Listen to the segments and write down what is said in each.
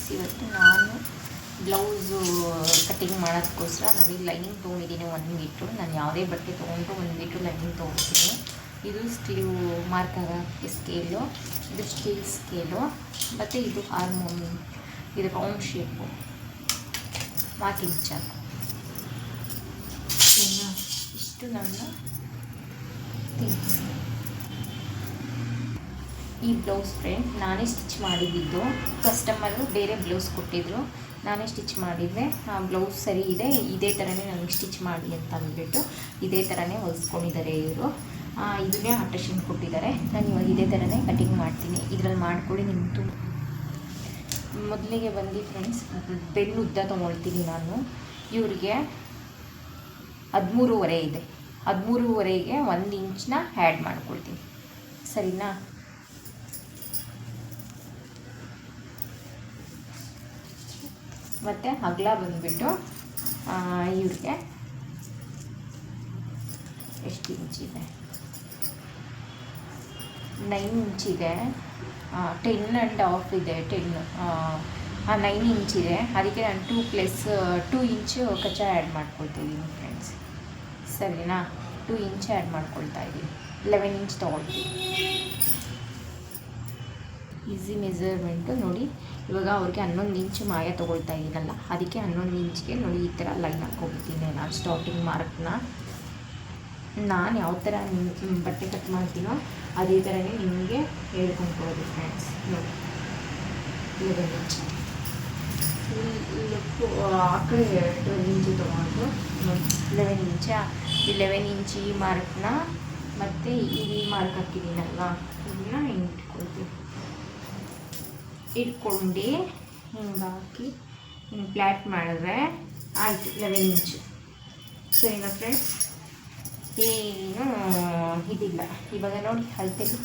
Friends, ಇವತ್ತು ನಾನು blouse cutting ಮಾಡೋದಕ್ಕೋಸ್ಕರ ನೋಡಿ ಲೈನಿಂಗ್ ತೊಗೊಂಡಿದ್ದೀನಿ 1 ಮೀಟ್ರು. ನಾನು ಯಾವುದೇ ಬಟ್ಟೆ ತೊಗೊಂಡ್ರು 1 ಮೀಟ್ರ್ ಲೈನಿಂಗ್ ತೊಗೊಳ್ತೀನಿ. ಇದು ಸ್ಲೀವ್ ಮಾರ್ಕ್ ಆಗೋಕ್ಕೆ ಸ್ಕೇಲು, ಇದು ಸ್ಟೀಲ್ ಸ್ಕೇಲು, ಮತ್ತು ಇದು ಹಾರ್ಮೋನ್, ಇದು ರೌಂಡ್ ಶೇಪು ಮಾರ್ಕಿಂಗ್ ಚಾಕು. ಇಷ್ಟು ನನ್ನ ಥಿಂಗ್ಸ್. ಈ ಬ್ಲೌಸ್ ಫ್ರೆಂಡ್ ನಾನೇ ಸ್ಟಿಚ್ ಮಾಡಿದ್ದು. ಕಸ್ಟಮರು ಬೇರೆ ಬ್ಲೌಸ್ ಕೊಟ್ಟಿದ್ದರು, ನಾನೇ ಸ್ಟಿಚ್ ಮಾಡಿದ್ದೆ. ಆ ಬ್ಲೌಸ್ ಸರಿ ಇದೆ, ಇದೇ ಥರನೇ ನನಗೆ ಸ್ಟಿಚ್ ಮಾಡಿ ಅಂತ ಅಂದ್ಬಿಟ್ಟು ಇದೇ ಥರನೇ ಹೊಲಿಸ್ಕೊಂಡಿದ್ದಾರೆ ಇವರು. ಇದನ್ನೇ ಆಲ್ಟ್ರೇಷನ್ ಕೊಟ್ಟಿದ್ದಾರೆ. ನಾನು ಇವಾಗ ಇದೇ ಥರನೇ ಕಟಿಂಗ್ ಮಾಡ್ತೀನಿ. ಇದರಲ್ಲಿ ಮಾಡ್ಕೊಳ್ಳಿ ನಿಮ್ಮದು. ಮೊದಲಿಗೆ ಬಂದು ಫ್ರೆಂಡ್ಸ್, ಬೆನ್ನು ಉದ್ದ ತೊಗೊಳ್ತೀನಿ ನಾನು. ಇವ್ರಿಗೆ 13.5 ಇದೆ. 13.5ಗೆ 1 ಇಂಚನ್ನ ಆ್ಯಡ್ ಮಾಡ್ಕೊಳ್ತೀನಿ, ಸರಿನಾ? ಮತ್ತು ಅಗಲ ಬಂದುಬಿಟ್ಟು ಇವ್ರಿಗೆ ಎಷ್ಟು ಇಂಚಿದೆ? 9 ಇಂಚಿದೆ. 10.5 ಇದೆ. 9 ಇಂಚಿದೆ. ಅದಕ್ಕೆ ನಾನು 2 ಇಂಚು ಕಚ್ಚಾ ಆ್ಯಡ್ ಮಾಡ್ಕೊಳ್ತಿದ್ದೀನಿ ಫ್ರೆಂಡ್ಸ್, ಸರಿನಾ? 2 ಇಂಚ್ ಆ್ಯಡ್ ಮಾಡ್ಕೊಳ್ತಾ ಇದ್ದೀನಿ. 11 ಇಂಚ್ ತೊಗೊಳ್ತೀನಿ. ಈಸಿ ಮೆಜರ್ಮೆಂಟು ನೋಡಿ. ಇವಾಗ ಅವ್ರಿಗೆ 11 ಇಂಚು ಮಾಯ ತೊಗೊಳ್ತಾ ಇದ್ದೀನಲ್ಲ, ಅದಕ್ಕೆ 11 ಇಂಚ್ಗೆ ನೋಡಿ ಈ ಥರ ಲೈನ್ ಹಾಕ್ಕೊಳ್ತೀನಿ. ನಾನು ಸ್ಟಾರ್ಟಿಂಗ್ ಮಾರ್ಕ್ನ ನಾನು ಯಾವ ಥರ ಬಟ್ಟೆ ಕಟ್ ಮಾಡ್ತೀನೋ ಅದೇ ಥರನೇ ನಿಮಗೆ ಹೇಳ್ಕೊಂಡ್ಕೊಡೋದು ಫ್ರೆಂಡ್ಸ್. ನೋಡಿ 11 ಇಂಚ್ ಆ ಕಡೆ 12 ಇಂಚು ತೊಗೊಂಡು ನೋಡಿ 11 ಇಂಚ. 11 ಇಂಚ್ ಈ ಮಾರ್ಕ್ನ ಮತ್ತು ಈ ಮಾರ್ಕ್ ಹಾಕಿದ್ದೀನಲ್ವ, ಇದನ್ನ ಇಟ್ಕೊಂಡು ಹಿಂಗೆ ಫ್ಲ್ಯಾಟ್ ಮಾಡಿದ್ರೆ ಆಯಿತು 11 ಇಂಚು. ಸರಿನಾ ಫ್ರೆಂಡ್ಸ್? ಏನು ಇದಿಲ್ಲ. ಇವಾಗ ನೋಡಿ ಅಳತೆಗೆ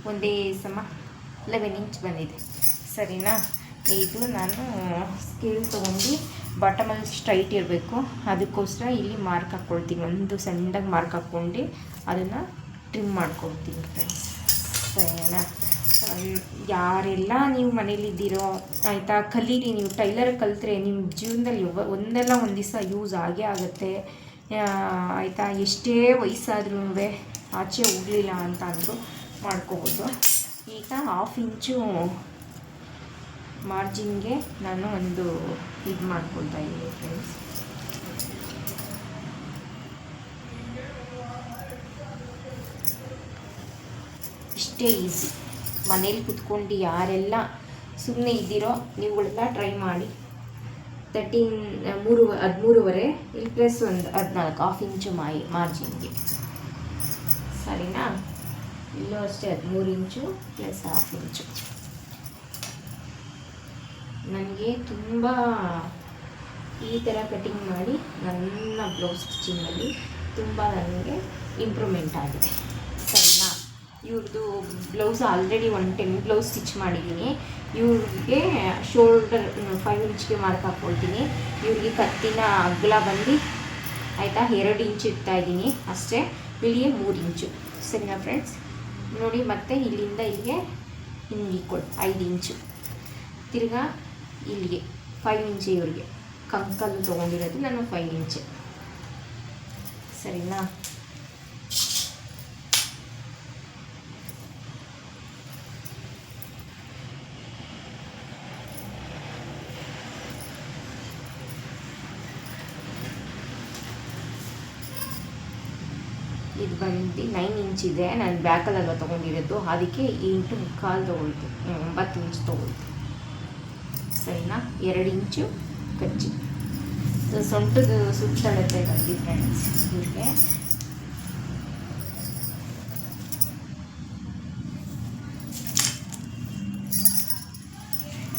ಒಂದೇ ಸಮ 11 ಇಂಚ್ ಬಂದಿದೆ, ಸರಿನಾ? ಇದು ನಾನು ಸ್ಕೇಲ್ ತೊಗೊಂಡು ಬಾಟಮಲ್ಲಿ ಸ್ಟ್ರೈಟ್ ಇರಬೇಕು, ಅದಕ್ಕೋಸ್ಕರ ಇಲ್ಲಿ ಮಾರ್ಕ್ ಹಾಕ್ಕೊಳ್ತೀನಿ. ಒಂದು ಸಣ್ಣದಾಗಿ ಮಾರ್ಕ್ ಹಾಕ್ಕೊಂಡು ಅದನ್ನು ಟ್ರಿಮ್ ಮಾಡ್ಕೊಳ್ತೀನಿ ಫ್ರೆಂಡ್ಸ್, ಸರಿನಾ? ಯಾರೆಲ್ಲ ನೀವು ಮನೇಲಿದ್ದೀರೋ ಆಯಿತಾ, ಕಲೀರಿ. ನೀವು ಟೈಲರ್ ಕಲಿತ್ರೆ ನಿಮ್ಮ ಜೀವನದಲ್ಲಿ ಒಂದಲ್ಲ ಒಂದು ದಿವಸ ಯೂಸ್ ಆಗೇ ಆಗುತ್ತೆ, ಆಯಿತಾ? ಎಷ್ಟೇ ವಯಸ್ಸಾದ್ರೂ ಆಚೆ ಹೋಗಲಿಲ್ಲ ಅಂತ ಅಂದರೂ ಮಾಡ್ಕೋಬೋದು. ಈಗ 1/2 ಇಂಚು ಮಾರ್ಜಿನ್ಗೆ ನಾನು ಒಂದು ಇದು ಮಾಡ್ಕೊಳ್ತಾ ಇದ್ದೀನಿ ಫ್ರೆಂಡ್ಸ್. ಇಷ್ಟೇ ಈಸಿ. ಮನೇಲಿ ಕುತ್ಕೊಂಡು ಯಾರೆಲ್ಲ ಸುಮ್ಮನೆ ಇದ್ದೀರೋ ನೀವುಗಳೆಲ್ಲ ಟ್ರೈ ಮಾಡಿ. 13.5 ಇಲ್ಲಿ ಪ್ಲಸ್ ಒಂದು 14, 1/2 ಇಂಚು ಮಾರ್ಜಿನ್ಗೆ, ಸರಿನಾ? ಇಲ್ಲೂ ಅಷ್ಟೇ 13 ಇಂಚು ಪ್ಲಸ್ 1/2 ಇಂಚು. ನನಗೆ ತುಂಬ ಈ ಥರ ಕಟಿಂಗ್ ಮಾಡಿ ನನ್ನ ಬ್ಲೌಸ್ ಸ್ಟಿಚಿಂಗಲ್ಲಿ ತುಂಬ ನನಗೆ ಇಂಪ್ರೂವ್ಮೆಂಟ್ ಆಗಿದೆ, ಸರಿನಾ? ಇವ್ರದ್ದು ಬ್ಲೌಸ್ ಆಲ್ರೆಡಿ 10 ಬ್ಲೌಸ್ ಸ್ಟಿಚ್ ಮಾಡಿದ್ದೀನಿ. ಇವ್ರಿಗೆ ಶೋಲ್ಡರ್ 5 ಇಂಚ್ಗೆ ಮಾರ್ಕ್ ಹಾಕ್ಕೊಳ್ತೀನಿ. ಇವ್ರಿಗೆ ಕತ್ತಿನ ಅಗಲ ಬಂದು ಆಯಿತಾ 2 ಇಂಚ್ ಇಡ್ತಾಯಿದ್ದೀನಿ ಅಷ್ಟೇ. ಇಲ್ಲಿಗೆ 3 ಇಂಚು, ಸರಿನಾ ಫ್ರೆಂಡ್ಸ್? ನೋಡಿ, ಮತ್ತೆ ಇಲ್ಲಿಂದ ಇಲ್ಲಿಗೆ ಹಿಂಗೆ 5 ಇಂಚು, ತಿರ್ಗಾ ಇಲ್ಲಿಗೆ 5 ಇಂಚು. ಇವ್ರಿಗೆ ಕಂಕಲ್ಲು ತೊಗೊಂಡಿರೋದು ನಾನು 5 ಇಂಚು, ಸರಿನಾ? ಇದು ಬಂದು 9 ಇಂಚ್ ಇದೆ. ನಾನು ಬ್ಯಾಕಲ್ಲೆಲ್ಲ ತೊಗೊಂಡಿರೋದು, ಅದಕ್ಕೆ 8.25 ತೊಗೊಳ್ತೀನಿ, 9 ಇಂಚ್ ತೊಗೊಳ್ತೀನಿ, ಸರಿನಾ? 2 ಇಂಚು ಕಚ್ಚಿ ಸೊಂಟದ ಸುತ್ತಳತೆ ಬಂದು ಫ್ರೆಂಡ್ಸ್ ಇವ್ರಿಗೆ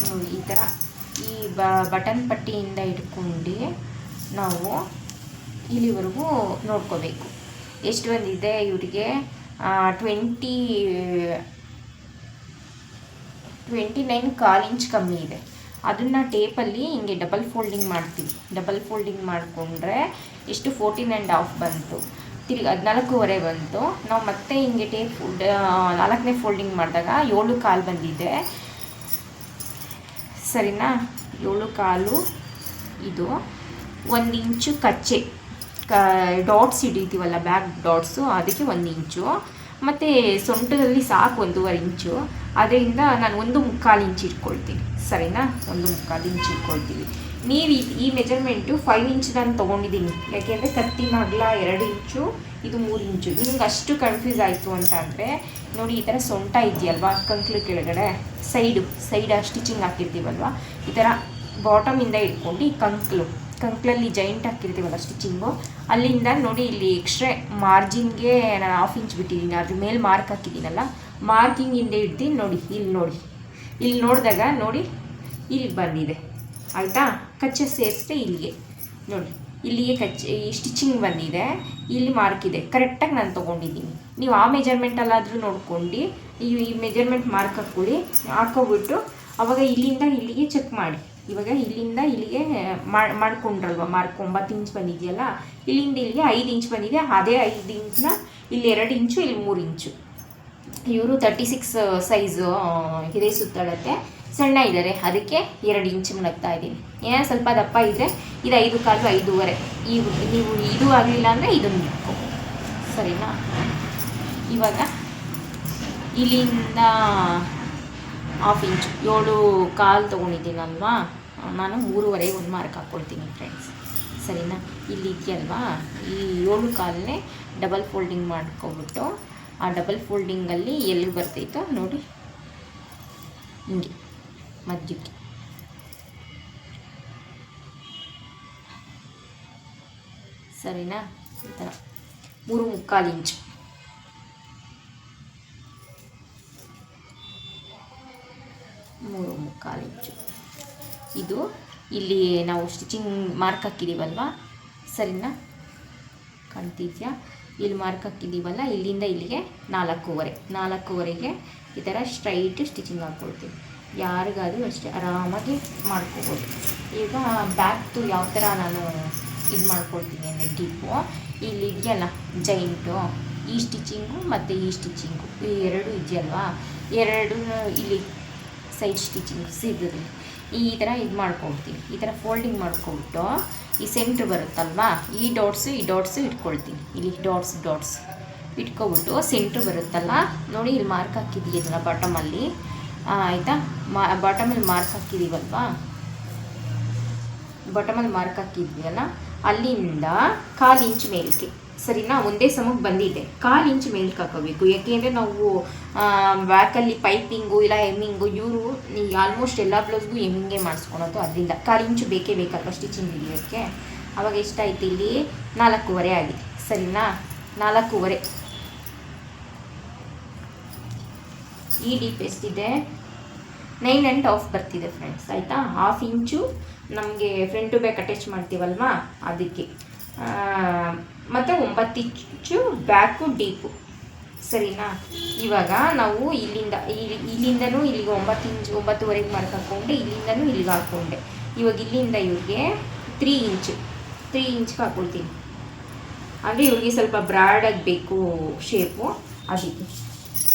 ನೋಡಿ ಈ ಥರ ಈ ಬಟನ್ ಪಟ್ಟಿಯಿಂದ ಇಟ್ಕೊಂಡು ನಾವು ಇಲ್ಲಿವರೆಗೂ ನೋಡ್ಕೋಬೇಕು. ಎಷ್ಟು ಬಂದಿದೆ ಇವರಿಗೆ? 29.25 ಇಂಚ್ ಕಮ್ಮಿ ಇದೆ. ಅದನ್ನು ಟೇಪಲ್ಲಿ ಹಿಂಗೆ ಡಬಲ್ ಫೋಲ್ಡಿಂಗ್ ಮಾಡ್ತೀವಿ. ಡಬಲ್ ಫೋಲ್ಡಿಂಗ್ ಮಾಡಿಕೊಂಡ್ರೆ ಎಷ್ಟು 14.5 ಬಂತು. ತಿರ್ಗಿ 14.25 ಬಂತು. ನಾವು ಮತ್ತೆ ಹಿಂಗೆ ಟೇಪ್ 4ನೇ ಫೋಲ್ಡಿಂಗ್ ಮಾಡಿದಾಗ 7.25 ಬಂದಿದೆ. ಸರಿನಾ. 7 1/4 ಇದು 1 ಇಂಚು ಕಚ್ಚೆ ಡಾಟ್ಸ್ ಹಿಡಿತೀವಲ್ಲ, ಬ್ಯಾಕ್ ಡಾಟ್ಸು, ಅದಕ್ಕೆ 1 ಇಂಚು. ಮತ್ತು ಸೊಂಟದಲ್ಲಿ ಸಾಕು 1.5 ಇಂಚು. ಅದರಿಂದ ನಾನು 1 ಮುಕ್ಕಾಲು ಇಂಚು ಇಟ್ಕೊಳ್ತೀನಿ. ಸರಿನಾ, 1 ಮುಕ್ಕಾಲು ಇಂಚು ಇಟ್ಕೊಳ್ತೀವಿ. ನೀವು ಈ ಮೆಜರ್ಮೆಂಟು 5 ಇಂಚ್ ನಾನು ತೊಗೊಂಡಿದ್ದೀನಿ. ಯಾಕೆಂದರೆ ಕತ್ತಿನ ಅಗಲ 2 ಇಂಚು, ಇದು 3 ಇಂಚು. ನಿಮ್ಗೆ ಅಷ್ಟು ಕನ್ಫ್ಯೂಸ್ ಆಯಿತು ಅಂತ ಅಂದರೆ ನೋಡಿ, ಈ ಥರ ಸೊಂಟ ಇದೆಯಲ್ವಾ, ಕಂಕ್ಳು ಕೆಳಗಡೆ ಸೈಡ್ ಸ್ಟಿಚಿಂಗ್ ಹಾಕಿರ್ತೀವಲ್ವ, ಈ ಥರ ಬಾಟಮಿಂದ ಇಟ್ಕೊಂಡು ಈ ಕಂಕ್ಳಲ್ಲಿ ಜಾಯಿಂಟ್ ಹಾಕಿರ್ತೀವಲ್ಲ ಸ್ಟಿಚಿಂಗು, ಅಲ್ಲಿಂದ ನೋಡಿ ಇಲ್ಲಿ ಎಕ್ಸ್ಟ್ರಾ ಮಾರ್ಜಿನ್ಗೆ ನಾನು 1/2 ಇಂಚ್ ಬಿಟ್ಟಿದ್ದೀನಿ. ಅದ್ರ ಮೇಲೆ ಮಾರ್ಕ್ ಹಾಕಿದ್ದೀನಲ್ಲ, ಮಾರ್ಕಿಂಗಿಂದ ಹಿಡ್ದು ನೋಡಿ, ಇಲ್ಲಿ ನೋಡಿದಾಗ ನೋಡಿ ಇಲ್ಲಿ ಬಂದಿದೆ ಆಯಿತಾ. ಕಚ್ಚೆ ಸೇರಿಸಿದ್ರೆ ಇಲ್ಲಿಗೆ ನೋಡಿ, ಇಲ್ಲಿಗೆ ಕಚ್ಚೆ ಈ ಸ್ಟಿಚಿಂಗ್ ಬಂದಿದೆ, ಇಲ್ಲಿ ಮಾರ್ಕ್ ಇದೆ. ಕರೆಕ್ಟಾಗಿ ನಾನು ತೊಗೊಂಡಿದ್ದೀನಿ. ನೀವು ಆ ಮೆಜರ್ಮೆಂಟಲ್ಲಾದರೂ ನೋಡ್ಕೊಂಡು ಈ ಮೆಜರ್ಮೆಂಟ್ ಮಾರ್ಕ್ ಹಾಕ್ಕೊಬಿಟ್ಟು ಆವಾಗ ಇಲ್ಲಿಂದ ಇಲ್ಲಿಗೆ ಚೆಕ್ ಮಾಡಿ. ಇವಾಗ ಇಲ್ಲಿಂದ ಇಲ್ಲಿಗೆ ಮಾಡ್ಕೊಂಡ್ರಲ್ವ ಮಾರ್ಕ್ 9 ಇಂಚ್ ಬಂದಿದೆಯಲ್ಲ, ಇಲ್ಲಿಂದ ಇಲ್ಲಿಗೆ 5 ಇಂಚ್ ಬಂದಿದೆ. ಅದೇ 5 ಇಂಚನ್ನ ಇಲ್ಲಿ 2 ಇಂಚು, ಇಲ್ಲಿ 3 ಇಂಚು. ಇವರು 36 ಸೈಜು ಹಿರೇ ಸುತ್ತಳತೆ, ಸಣ್ಣ ಇದ್ದಾರೆ, ಅದಕ್ಕೆ 2 ಇಂಚು ಮಲಗ್ತಾ ಇದ್ದೀನಿ. ಏನೋ ಸ್ವಲ್ಪ ದಪ್ಪ ಇದ್ದರೆ ಇದು 5 1/4 5.5. ನೀವು ಇದು ಆಗಲಿಲ್ಲ ಅಂದರೆ ಇದನ್ನು ಇಟ್ಕೊ. ಸರಿನಾ. ಇವಾಗ ಇಲ್ಲಿಂದ 1/2 ಇಂಚು 7 1/4 ತೊಗೊಂಡಿದ್ದೀನಲ್ವಾ, ನಾನು 3.5 ಒಂದು ಮಾರ್ಕ್ ಹಾಕ್ಕೊಳ್ತೀನಿ ಫ್ರೆಂಡ್ಸ್. ಸರಿನಾ. ಇಲ್ಲಿ ಇದೆಯಲ್ವಾ, ಈ 7 1/4ನೇ ಡಬಲ್ ಫೋಲ್ಡಿಂಗ್ ಮಾಡ್ಕೊಬಿಟ್ಟು, ಆ ಡಬಲ್ ಫೋಲ್ಡಿಂಗಲ್ಲಿ ಎಲ್ಲಿ ಬರ್ತೈತೋ ನೋಡಿ, ಹಿಂಗೆ ಮಧ್ಯಕ್ಕೆ ಸರಿನಾ. ಈ ಥರ 3 1/4 ಇಂಚು ಇದು ಇಲ್ಲಿ ನಾವು ಸ್ಟಿಚಿಂಗ್ ಮಾರ್ಕ್ ಹಾಕಿದ್ದೀವಲ್ವ, ಸರಿನಾ, ಕಾಣ್ತಿದ್ಯಾ, ಇಲ್ಲಿ ಮಾರ್ಕ್ ಹಾಕಿದ್ದೀವಲ್ಲ, ಇಲ್ಲಿಂದ ಇಲ್ಲಿಗೆ 4.5ಗೆ ಈ ಥರ ಸ್ಟ್ರೈಟ್ ಸ್ಟಿಚಿಂಗ್ ಹಾಕ್ಕೊಳ್ತೀವಿ. ಯಾರಿಗಾದರೂ ಅಷ್ಟೇ ಆರಾಮಾಗಿ ಮಾಡ್ಕೋಬೋದು. ಈಗ ಬ್ಯಾಕ್ದು ಯಾವ ಥರ ನಾನು ಇದು ಮಾಡ್ಕೊಳ್ತೀನಿ ಅಂದರೆ ಡೀಪು, ಇಲ್ಲಿ ಇದೆಯಲ್ಲ ಜೈಂಟು, ಈ ಸ್ಟಿಚಿಂಗು ಮತ್ತು ಈ ಸ್ಟಿಚಿಂಗು, ಈ 2 ಇದೆಯಲ್ವಾ, 2 ಇಲ್ಲಿ ಸೈಡ್ ಸ್ಟಿಚಿಂಗ್ ಸಿಗುತ್ತೆ. ಈ ಥರ ಇದು ಮಾಡ್ಕೊಳ್ತೀನಿ. ಈ ಥರ ಫೋಲ್ಡಿಂಗ್ ಮಾಡ್ಕೊಬಿಟ್ಟು ಈ ಸೆಂಟ್ರ್ ಬರುತ್ತಲ್ವಾ, ಈ ಡಾಟ್ಸು ಇಟ್ಕೊಳ್ತೀನಿ. ಇಲ್ಲಿ ಡಾಟ್ಸ್ ಇಟ್ಕೊಬಿಟ್ಟು ಸೆಂಟ್ರ್ ಬರುತ್ತಲ್ಲ ನೋಡಿ, ಇಲ್ಲಿ ಮಾರ್ಕ್ ಹಾಕಿದ್ದೀನಲ್ಲ ಬಾಟಮಲ್ಲಿ, ಆಯಿತಾ. ಬಾಟಮಲ್ಲಿ ಮಾರ್ಕ್ ಹಾಕಿದ್ದೀವಲ್ವಾ, ಬಾಟಮಲ್ಲಿ ಮಾರ್ಕ್ ಹಾಕಿದ್ವಲ್ಲ, ಅಲ್ಲಿಂದ 1/4 ಇಂಚ್ ಮೇಲಕ್ಕೆ. ಸರಿನಾ. ಒಂದೇ ಸಮಕ್ಕೆ ಬಂದಿದೆ, 1/4 ಇಂಚ್ ಮೇಲಕ್ಕೆ ಹಾಕೋಬೇಕು. ಯಾಕೆಂದರೆ ನಾವು ಬ್ಯಾಕಲ್ಲಿ ಪೈಪಿಂಗು ಇಲ್ಲ ಎಮ್ಮಿಂಗು, ಇವರು ಆಲ್ಮೋಸ್ಟ್ ಎಲ್ಲ ಬ್ಲೌಸ್ಗೂ ಎಮ್ಮಿಂಗೇ ಮಾಡಿಸ್ಕೊಳೋದು, ಅದರಿಂದ 1/4 ಇಂಚು ಬೇಕೇ ಬೇಕಲ್ವ ಸ್ಟಿಚಿಂಗ್ ಹಿಡಿಯೋಕ್ಕೆ. ಆವಾಗ ಎಷ್ಟಾಯ್ತು, ಇಲ್ಲಿ 4.5 ಆಗಿದೆ. ಸರಿನಾ. 4.5 ಈ ಡೀಪ್ ಎಷ್ಟಿದೆ, 9 1/2 ಬರ್ತಿದೆ ಫ್ರೆಂಡ್ಸ್. ಆಯಿತಾ. 1/2 ಇಂಚು ನಮಗೆ ಫ್ರಂಟ್ ಟು ಬ್ಯಾಕ್ ಅಟ್ಯಾಚ್ ಮಾಡ್ತೀವಲ್ವಾ, ಅದಕ್ಕೆ. ಮತ್ತು 9 ಇಂಚು ಬ್ಯಾಕು ಡೀಪು. ಸರಿನಾ. ಇವಾಗ ನಾವು ಇಲ್ಲಿಂದನೂ ಇಲ್ಲಿಗೆ 9 ಇಂಚು 9.5 ಮಾರ್ಕ್ ಹಾಕ್ಕೊಂಡೆ, ಇಲ್ಲಿಂದನೂ ಇಲ್ಲಿಗೆ ಹಾಕ್ಕೊಂಡೆ. ಇವಾಗ ಇಲ್ಲಿಂದ ಇವ್ರಿಗೆ 3 ಇಂಚ್ಗೆ ಹಾಕ್ಕೊಳ್ತೀನಿ. ಅಂದರೆ ಇವ್ರಿಗೆ ಸ್ವಲ್ಪ ಬ್ರಾಡಾಗಿ ಬೇಕು ಶೇಪು, ಅದಕ್ಕೆ.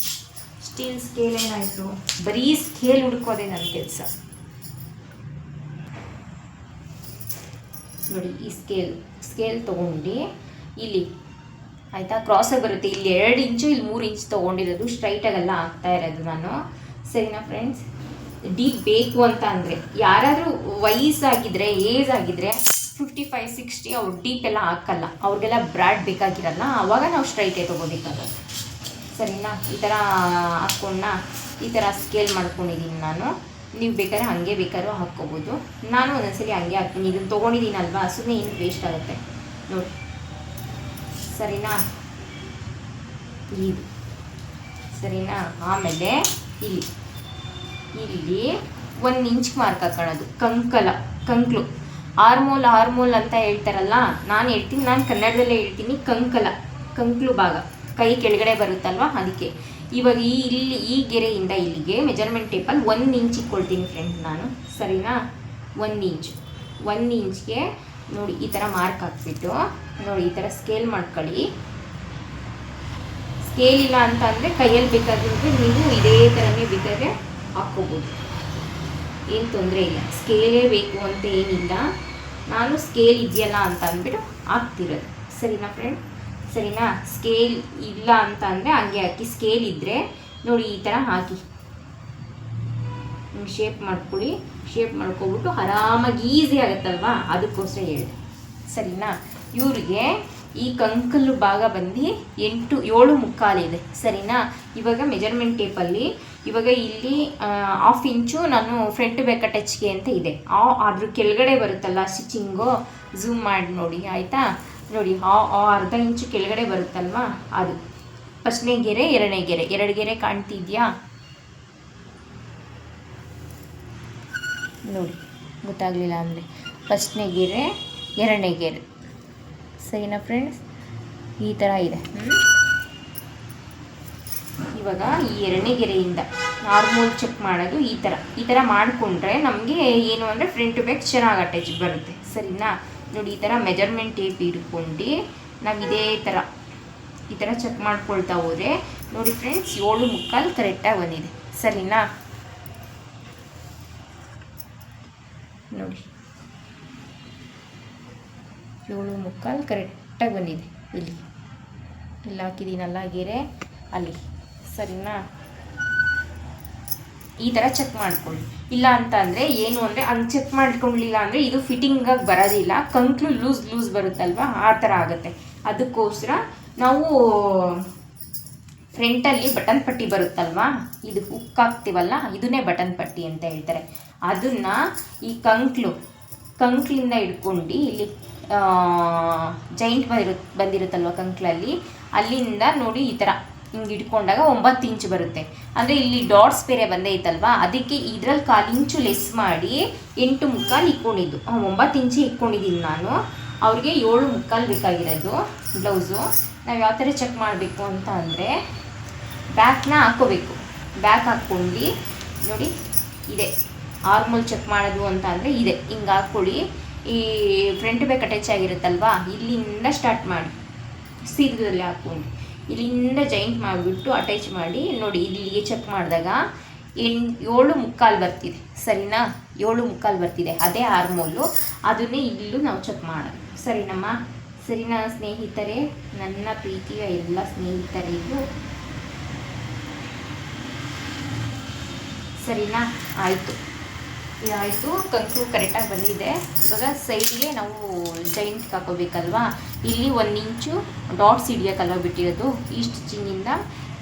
ಸ್ಟೀಲ್ ಸ್ಕೇಲ್ ಏನಾಯಿತು, ಬರೀ ಸ್ಕೇಲ್ ಹುಡ್ಕೋದೆ ನನ್ನ ಕೆಲಸ. ನೋಡಿ, ಈ ಸ್ಕೇಲ್ ತೊಗೊಂಡು ಇಲ್ಲಿ ಆಯಿತಾ, ಕ್ರಾಸಾಗಿ ಬರುತ್ತೆ. ಇಲ್ಲಿ 2 ಇಂಚು, ಇಲ್ಲಿ 3 ಇಂಚ್ ತೊಗೊಂಡಿರೋದು, ಸ್ಟ್ರೈಟಾಗೆಲ್ಲ ಆಗ್ತಾ ಇರೋದು ನಾನು. ಸರಿನಾ ಫ್ರೆಂಡ್ಸ್. ಡೀಪ್ ಬೇಕು ಅಂತ ಅಂದರೆ ಯಾರಾದರೂ ವಯಸ್ಸಾಗಿದ್ದರೆ, ಏಜ್ ಆಗಿದ್ದರೆ 55 60 ಅವ್ರು ಡೀಪ್ ಎಲ್ಲ ಹಾಕಲ್ಲ, ಅವ್ರಿಗೆಲ್ಲ ಬ್ರಾಡ್ ಬೇಕಾಗಿರಲ್ಲ, ಆವಾಗ ನಾವು ಸ್ಟ್ರೈಟೇ ತೊಗೋಬೇಕಾಗಲ್ಲ. ಸರಿನಾ. ಈ ಥರ ಹಾಕ್ಕೊಂಡ ಈ ಥರ ಸ್ಕೇಲ್ ಮಾಡ್ಕೊಂಡಿದ್ದೀನಿ ನಾನು. ನೀವು ಬೇಕಾದ್ರೆ ಹಾಗೆ ಬೇಕಾದ್ರೂ ಹಾಕ್ಕೋಬೋದು. ನಾನು ಒಂದೊಂದ್ಸಲಿ ಹಂಗೆ ಹಾಕ್ತೀನಿ. ಇದನ್ನು ತೊಗೊಂಡಿದ್ದೀನಲ್ವಾ, ಸುಮ್ಮನೆ ಏನು ವೇಸ್ಟ್ ಆಗುತ್ತೆ ನೋಡಿ. ಸರಿನಾ. ಇದು ಸರಿನಾ. ಆಮೇಲೆ ಇಲ್ಲಿ 1 ಇಂಚ್ ಮಾರ್ಕ್ ಹಾಕೊಳ್ಳೋದು, ಕಂಕ್ಳು ಆರ್ಮೋಲ್ ಅಂತ ಹೇಳ್ತಾರಲ್ಲ, ನಾನು ಕನ್ನಡದಲ್ಲೇ ಹೇಳ್ತೀನಿ, ಕಂಕ್ಳು ಭಾಗ, ಕೈ ಕೆಳಗಡೆ ಬರುತ್ತಲ್ವ, ಅದಕ್ಕೆ. ಇವಾಗ ಈ ಗೆರೆಯಿಂದ ಇಲ್ಲಿಗೆ ಮೆಜರ್ಮೆಂಟ್ ಟೇಪಲ್ಲಿ 1 ಇಂಚ್ ಇಟ್ಕೊಳ್ತೀನಿ ಫ್ರೆಂಡ್ ನಾನು. ಸರಿನಾ. 1 ಇಂಚ್ಗೆ ನೋಡಿ ಈ ಥರ ಮಾರ್ಕ್ ಹಾಕ್ಬಿಟ್ಟು ನೋಡಿ, ಈ ಥರ ಸ್ಕೇಲ್ ಮಾಡ್ಕೊಳ್ಳಿ. ಸ್ಕೇಲ್ ಇಲ್ಲ ಅಂತ ಅಂದರೆ ಕೈಯಲ್ಲಿ ಬೇಕಾಗಿದ್ರೆ ನೀವು ಇದೇ ಥರನೇ ಬೇಕಾದ್ರೆ ಹಾಕ್ಕೋಬೋದು. ಏನು ತೊಂದರೆ ಇಲ್ಲ. ಸ್ಕೇಲೇ ಬೇಕು ಅಂತ ಏನಿಲ್ಲ, ನಾನು ಸ್ಕೇಲ್ ಇದೆಯಲ್ಲ ಅಂತ ಅಂದ್ಬಿಟ್ಟು ಹಾಕ್ತಿರೋದು. ಸರಿನಾ ಫ್ರೆಂಡ್? ಸರಿನಾ? ಸ್ಕೇಲ್ ಇಲ್ಲ ಅಂತ ಅಂದರೆ ಹಂಗೆ ಹಾಕಿ, ಸ್ಕೇಲ್ ಇದ್ದರೆ ನೋಡಿ ಈ ಥರ ಹಾಕಿ ಶೇಪ್ ಮಾಡ್ಕೊಳ್ಳಿ. ಶೇಪ್ ಮಾಡ್ಕೊಬಿಟ್ಟು ಆರಾಮಾಗಿ ಈಸಿ ಆಗುತ್ತಲ್ವಾ, ಅದಕ್ಕೋಸ್ಕರ ಹೇಳಿದೆ. ಸರಿನಾ? ಇವ್ರಿಗೆ ಈ ಕಂಕಲ್ಲು ಭಾಗ ಬಂದು 7.75 ಇದೆ. ಸರಿನಾ? ಇವಾಗ ಮೆಜರ್ಮೆಂಟ್ ಟೇಪಲ್ಲಿ ಇವಾಗ ಇಲ್ಲಿ 1/2 ಇಂಚು ನಾನು ಫ್ರಂಟ್ ಬೇಕ ಟಚ್ಗೆ ಅಂತ ಇದೆ. ಅದ್ರ ಕೆಳಗಡೆ ಬರುತ್ತಲ್ಲ ಸ್ಟಿಚಿಂಗು, ಝೂಮ್ ಮಾಡಿ ನೋಡಿ ಆಯಿತಾ? ನೋಡಿ ಅರ್ಧ ಇಂಚು ಕೆಳಗಡೆ ಬರುತ್ತಲ್ವಾ, ಅದು ಫಸ್ಟ್ನೇ ಗೆರೆ, ಎರಡನೇ ಗೆರೆ, 2 ಗೆರೆ ಕಾಣ್ತಿದ್ಯಾ ನೋಡಿ, ಗೊತ್ತಾಗಲಿಲ್ಲ ಅಂದರೆ ಫಸ್ಟ್ನೇ ಗೆರೆ, ಎರಡನೇ ಗೆರೆ. ಸರಿನಾ ಫ್ರೆಂಡ್ಸ್? ಈ ಥರ ಇದೆ. ಇವಾಗ ಈ ಎರಡನೇ ಗೆರೆಯಿಂದ ನಾರ್ಮಲ್ ಚೆಕ್ ಮಾಡೋದು ಈ ಥರ ಮಾಡಿಕೊಂಡ್ರೆ ನಮಗೆ ಏನು ಅಂದರೆ ಫ್ರಂಟ್ ಬ್ಯಾಕ್ ಚೆನ್ನಾಗಿ ಅಟ್ಯಾಚ್ ಬರುತ್ತೆ. ಸರಿನಾ? ನೋಡಿ ಈ ಥರ ಮೆಜರ್ಮೆಂಟ್ ಟೇಪ್ ಇಟ್ಕೊಂಡು ನಾವು ಈ ಥರ ಚೆಕ್ ಮಾಡ್ಕೊಳ್ತಾ ಹೋದರೆ ನೋಡಿ ಫ್ರೆಂಡ್ಸ್ 7.75 ಕರೆಕ್ಟಾಗಿ ಬಂದಿದೆ. ಸರಿನಾ? ನೋಡಿ 7.75 ಕರೆಕ್ಟಾಗಿ ಬಂದಿದೆ. ಇಲ್ಲಿ ಹಾಕಿದ್ದೀನಲ್ಲ ಗೆರೆ, ಅಲ್ಲಿ. ಸರಿನಾ? ಈ ಥರ ಚೆಕ್ ಮಾಡ್ಕೊಳ್ಳಿ. ಇಲ್ಲ ಅಂತ ಅಂದರೆ ಏನು ಅಂದರೆ ಹಂಗೆ ಚೆಕ್ ಮಾಡ್ಕೊಳ್ಳಿಲ್ಲ ಅಂದರೆ ಇದು ಫಿಟ್ಟಿಂಗಾಗಿ ಬರೋದಿಲ್ಲ, ಕಂಕ್ಲು ಲೂಸ್ ಬರುತ್ತಲ್ವ, ಆ ಥರ ಆಗುತ್ತೆ. ಅದಕ್ಕೋಸ್ಕರ ನಾವು ಫ್ರಂಟಲ್ಲಿ ಬಟನ್ ಪಟ್ಟಿ ಬರುತ್ತಲ್ವಾ, ಇದು ಹುಕ್ ಹಾಕ್ತೀವಲ್ಲ, ಇದನ್ನೇ ಬಟನ್ ಪಟ್ಟಿ ಅಂತ ಹೇಳ್ತಾರೆ. ಅದನ್ನು ಈ ಕಂಕ್ಲಿಂದ ಹಿಡ್ಕೊಂಡು ಇಲ್ಲಿ ಜೈಂಟ್ ಬಂದಿರುತ್ತಲ್ವ ಕಂಕ್ಲಲ್ಲಿ, ಅಲ್ಲಿಂದ ನೋಡಿ ಈ ಥರ ಹಿಂಗೆ ಇಟ್ಕೊಂಡಾಗ 9 ಇಂಚು ಬರುತ್ತೆ. ಅಂದರೆ ಇಲ್ಲಿ ಡಾಟ್ಸ್ ಬೇರೆ ಬಂದೈತಲ್ವಾ, ಅದಕ್ಕೆ ಇದ್ರಲ್ಲಿ 1/4 ಇಂಚು ಲೆಸ್ ಮಾಡಿ 8.75 ಇಟ್ಕೊಂಡಿದ್ದು. 9 ಇಂಚು ಇಟ್ಕೊಂಡಿದ್ದೀನಿ ನಾನು. ಅವ್ರಿಗೆ 7.75 ಬೇಕಾಗಿರೋದು ಬ್ಲೌಸು. ನಾವು ಯಾವ ಥರ ಚೆಕ್ ಮಾಡಬೇಕು ಅಂತ ಅಂದರೆ ಬ್ಯಾಕ್ನ ಹಾಕ್ಕೋಬೇಕು. ಬ್ಯಾಕ್ ಹಾಕ್ಕೊಂಡು ನೋಡಿ ಇದೆ ಆರ್ಮೋಲ್ ಚೆಕ್ ಮಾಡೋದು ಅಂತ ಅಂದರೆ ಇದೆ, ಹಿಂಗೆ ಹಾಕ್ಕೊಳ್ಳಿ. ಈ ಫ್ರಂಟ್ ಬೇಕ್ ಅಟ್ಯಾಚ್ ಆಗಿರುತ್ತಲ್ವಾ, ಇಲ್ಲಿಂದ ಸ್ಟಾರ್ಟ್ ಮಾಡಿ ಸೀದದಲ್ಲಿ ಹಾಕ್ಕೊಂಡು ಇಲ್ಲಿಂದ ಜಾಯಿಂಟ್ ಮಾಡಿಬಿಟ್ಟು ಅಟ್ಯಾಚ್ ಮಾಡಿ ನೋಡಿ. ಇಲ್ಲಿಗೆ ಚೆಕ್ ಮಾಡಿದಾಗ 7.75 ಬರ್ತಿದೆ. ಸರಿನಾ? 7.75 ಬರ್ತಿದೆ, ಅದೇ ಆರ್ಮೋಲು. ಅದನ್ನೇ ಇಲ್ಲೂ ನಾವು ಚೆಕ್ ಮಾಡೋದು. ಸರಿನಮ್ಮ? ಸರಿನಾ ಸ್ನೇಹಿತರೆ? ನನ್ನ ಪ್ರೀತಿಯ ಎಲ್ಲ ಸ್ನೇಹಿತರಿಗೂ ಸರಿನಾ? ಆಯಿತು, ಇದಾಯಿತು. ಕಂಕ್ಲು ಕರೆಕ್ಟಾಗಿ ಬಂದಿದೆ. ಇವಾಗ ಸೈಡ್ಗೆ ನಾವು ಜೈಂಟ್ಗೆ ಹಾಕೋಬೇಕಲ್ವಾ, ಇಲ್ಲಿ 1 ಇಂಚು ಡಾಟ್ಸ್ ಹಿಡಿಯೋಕ್ಕಲ್ವ ಬಿಟ್ಟಿರೋದು. ಈ ಸ್ಟಿಚಿಂಗಿಂದ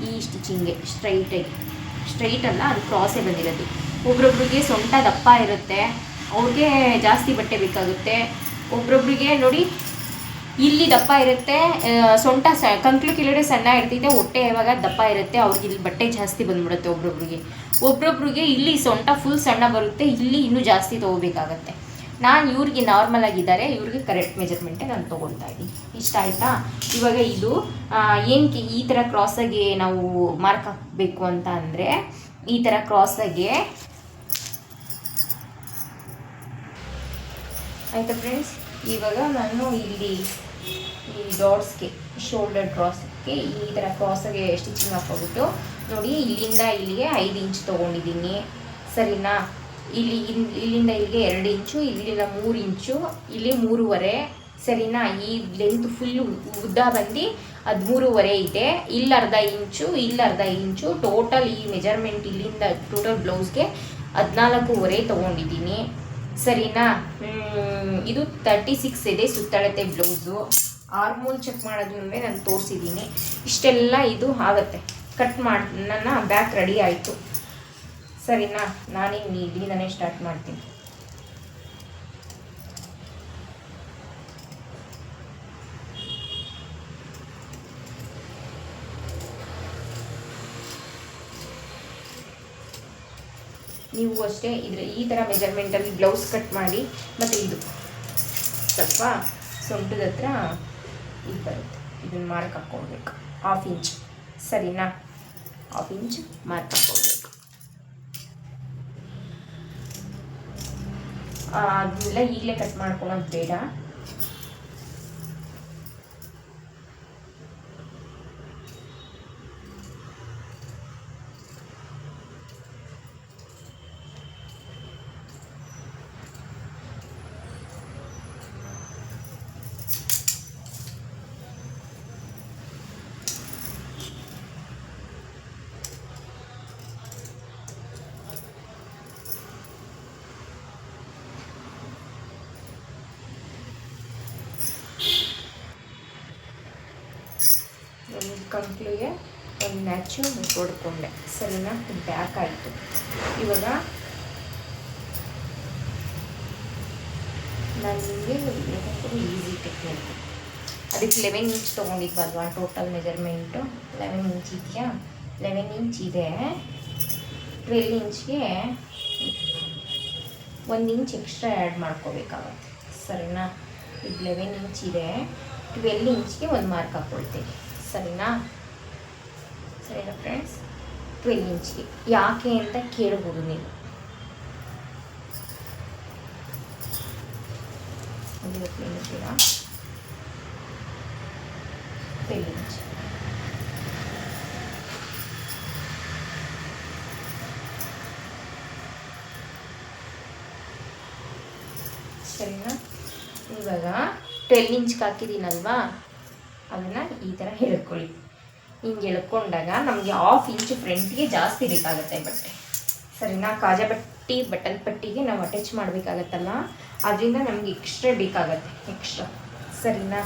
ಈ ಸ್ಟಿಚಿಂಗ್ಗೆ ಸ್ಟ್ರೈಟ್ ಅಲ್ಲ, ಅದು ಕ್ರಾಸೇ ಬಂದಿರೋದು. ಒಬ್ರೊಬ್ರಿಗೆ ಸೊಂಟ ದಪ್ಪ ಇರುತ್ತೆ, ಅವ್ರಿಗೆ ಜಾಸ್ತಿ ಬಟ್ಟೆ ಬೇಕಾಗುತ್ತೆ. ಒಬ್ರೊಬ್ರಿಗೆ ನೋಡಿ ಇಲ್ಲಿ ದಪ್ಪ ಇರುತ್ತೆ, ಸೊಂಟ ಕಂಕ್ಲು ಕೆಳಗಡೆ ಸಣ್ಣ ಇರ್ತೈತೆ, ಹೊಟ್ಟೆ ಯಾವಾಗ ದಪ್ಪ ಇರುತ್ತೆ, ಅವ್ರಿಗೆ ಇಲ್ಲಿ ಬಟ್ಟೆ ಜಾಸ್ತಿ ಬಂದ್ಬಿಡುತ್ತೆ. ಒಬ್ರೊಬ್ರಿಗೆ ಇಲ್ಲಿ ಸೊಂಟ ಫುಲ್ ಸಣ್ಣ ಬರುತ್ತೆ, ಇಲ್ಲಿ ಇನ್ನೂ ಜಾಸ್ತಿ ತೊಗೋಬೇಕಾಗತ್ತೆ. ನಾನು ಇವ್ರಿಗೆ ನಾರ್ಮಲ್ ಆಗಿದ್ದಾರೆ, ಇವ್ರಿಗೆ ಕರೆಕ್ಟ್ ಮೆಜರ್ಮೆಂಟೇ ನಾನು ತೊಗೊಳ್ತಾ ಇದ್ದೀನಿ. ಇಷ್ಟ ಆಯಿತಾ? ಇವಾಗ ಇದು ಏನಕ್ಕೆ ಈ ಥರ ಕ್ರಾಸಾಗಿ ನಾವು ಮಾರ್ಕ್ ಹಾಕಬೇಕು ಅಂತ ಅಂದರೆ, ಈ ಥರ ಕ್ರಾಸಾಗಿ ಆಯಿತಾ ಫ್ರೆಂಡ್ಸ್? ಇವಾಗ ನಾನು ಇಲ್ಲಿ ಈ ಡಾಟ್ಸ್ಗೆ ಶೋಲ್ಡರ್ ಕ್ರಾಸ್ಗೆ ಈ ಥರ ಕ್ರಾಸಾಗೆ ಸ್ಟಿಚಿಂಗ್ ಹಾಕ್ಕೊಬಿಟ್ಟು ನೋಡಿ, ಇಲ್ಲಿಂದ ಇಲ್ಲಿಗೆ 5 ಇಂಚ್ ತೊಗೊಂಡಿದ್ದೀನಿ. ಸರಿನಾ? ಇಲ್ಲಿಂದ ಇಲ್ಲಿಗೆ 2 ಇಂಚು, ಇಲ್ಲಿಂದ 3 ಇಂಚು, ಇಲ್ಲಿ 3.5. ಸರಿನಾ? ಈ ಲೆಂತ್ ಫುಲ್ಲು ಉದ್ದ ಬಂದು ಅದು 3.5 ಇದೆ. ಇಲ್ಲಿ ಅರ್ಧ ಇಂಚು ಟೋಟಲ್ ಈ ಮೆಜರ್ಮೆಂಟ್ ಇಲ್ಲಿಂದ ಟೋಟಲ್ ಬ್ಲೌಸ್ಗೆ 14.5 ತೊಗೊಂಡಿದ್ದೀನಿ. ಸರಿನಾ? ಇದು 36 ಇದೆ ಸುತ್ತಳತೆ ಬ್ಲೌಸು. ಆರ್ಮೋಲ್ ಚೆಕ್ ಮಾಡೋದು ಅಂದರೆ ನಾನು ತೋರಿಸಿದ್ದೀನಿ. ಇಷ್ಟೆಲ್ಲ ಇದು ಆಗುತ್ತೆ. ಕಟ್ ಮಾಡಿ ನನ್ನ ಬ್ಯಾಕ್ ರೆಡಿ ಆಯಿತು. ಸರಿನಾ? ನಾನೇನು ಇಲ್ಲಿಂದನೇ ಸ್ಟಾರ್ಟ್ ಮಾಡ್ತೀನಿ. ನೀವು ಅಷ್ಟೇ ಈ ಥರ ಮೆಜರ್ಮೆಂಟಲ್ಲಿ ಬ್ಲೌಸ್ ಕಟ್ ಮಾಡಿ. ಮತ್ತು ಇದು ಸ್ವಲ್ಪ ಸೊಂಟದ ಹತ್ರ ಇದು ಬರುತ್ತೆ, ಇದನ್ನು ಮಾರ್ಕ್ ಹಾಕ್ಕೊಳ್ಬೇಕು 1/2 ಇಂಚ್. ಸರಿನಾ? 1/2 ಇಂಚ್ ಮಾರ್ಕ್ ಹಾಕ್ಕೊಳ್ಬೇಕು. ಅದನ್ನೆಲ್ಲ ಈಗಲೇ ಕಟ್ ಮಾಡ್ಕೊಳೋದು ಬೇಡ. ಒಂದು ನ್ಯಾಚು ಹೊಡ್ಕೊಂಡೆ. ಸರಿನಾ, ಬ್ಯಾಕ್ ಆಯಿತು. ಇವಾಗ ನಾನು ನಿಮಗೆ ಈಸಿ ಟೆಕ್ನಿಕ್. ಅದಕ್ಕೆ 11 ಇಂಚ್ ತೊಗೊಂಡಿದ್ವಲ್ವಾ ಟೋಟಲ್ ಮೆಜರ್ಮೆಂಟು. 11 ಇಂಚ್ ಇದೆಯಾ? 11 ಇಂಚ್ ಇದೆ. 12 ಇಂಚ್ಗೆ 1 ಇಂಚ್ ಎಕ್ಸ್ಟ್ರಾ ಆ್ಯಡ್ ಮಾಡ್ಕೋಬೇಕಾಗತ್ತೆ. ಸರಿನಾ, ಈಗ 11 ಇಂಚ್ ಇದೆ, 12 ಇಂಚ್ಗೆ ಒಂದು ಮಾರ್ಕ್ ಹಾಕ್ಕೊಳ್ತೀವಿ. ಸರಿನಾ ಫ್ರೆಂಡ್ಸ್, 12 ಇಂಚ್ಗೆ ಯಾಕೆ ಅಂತ ಕೇಳ್ಬೋದು ನೀವು. ಒಂದು 12 ಇಂಚ್. ಸರಿನಾ, ಇವಾಗ 12 ಇಂಚ್ಗೆ ಹಾಕಿದ್ದೀನಲ್ವಾ, ಅದನ್ನು ಈ ಥರ ಎಳ್ಕೊಳ್ಳಿ. ಹಿಂಗೆ ಎಳ್ಕೊಂಡಾಗ ನಮಗೆ 1/2 ಇಂಚ್ ಫ್ರಂಟ್ಗೆ ಜಾಸ್ತಿ ಬೇಕಾಗುತ್ತೆ ಬಟ್ಟೆ. ಸರಿನಾ, ಕಾಜಾ ಪಟ್ಟಿ ಬಟನ್ ಪಟ್ಟಿಗೆ ನಾವು ಅಟ್ಯಾಚ್ ಮಾಡಬೇಕಾಗತ್ತಲ್ಲ, ಅದರಿಂದ ನಮಗೆ ಎಕ್ಸ್ಟ್ರಾ ಬೇಕಾಗತ್ತೆ, ಎಕ್ಸ್ಟ್ರಾ. ಸರಿನಾ,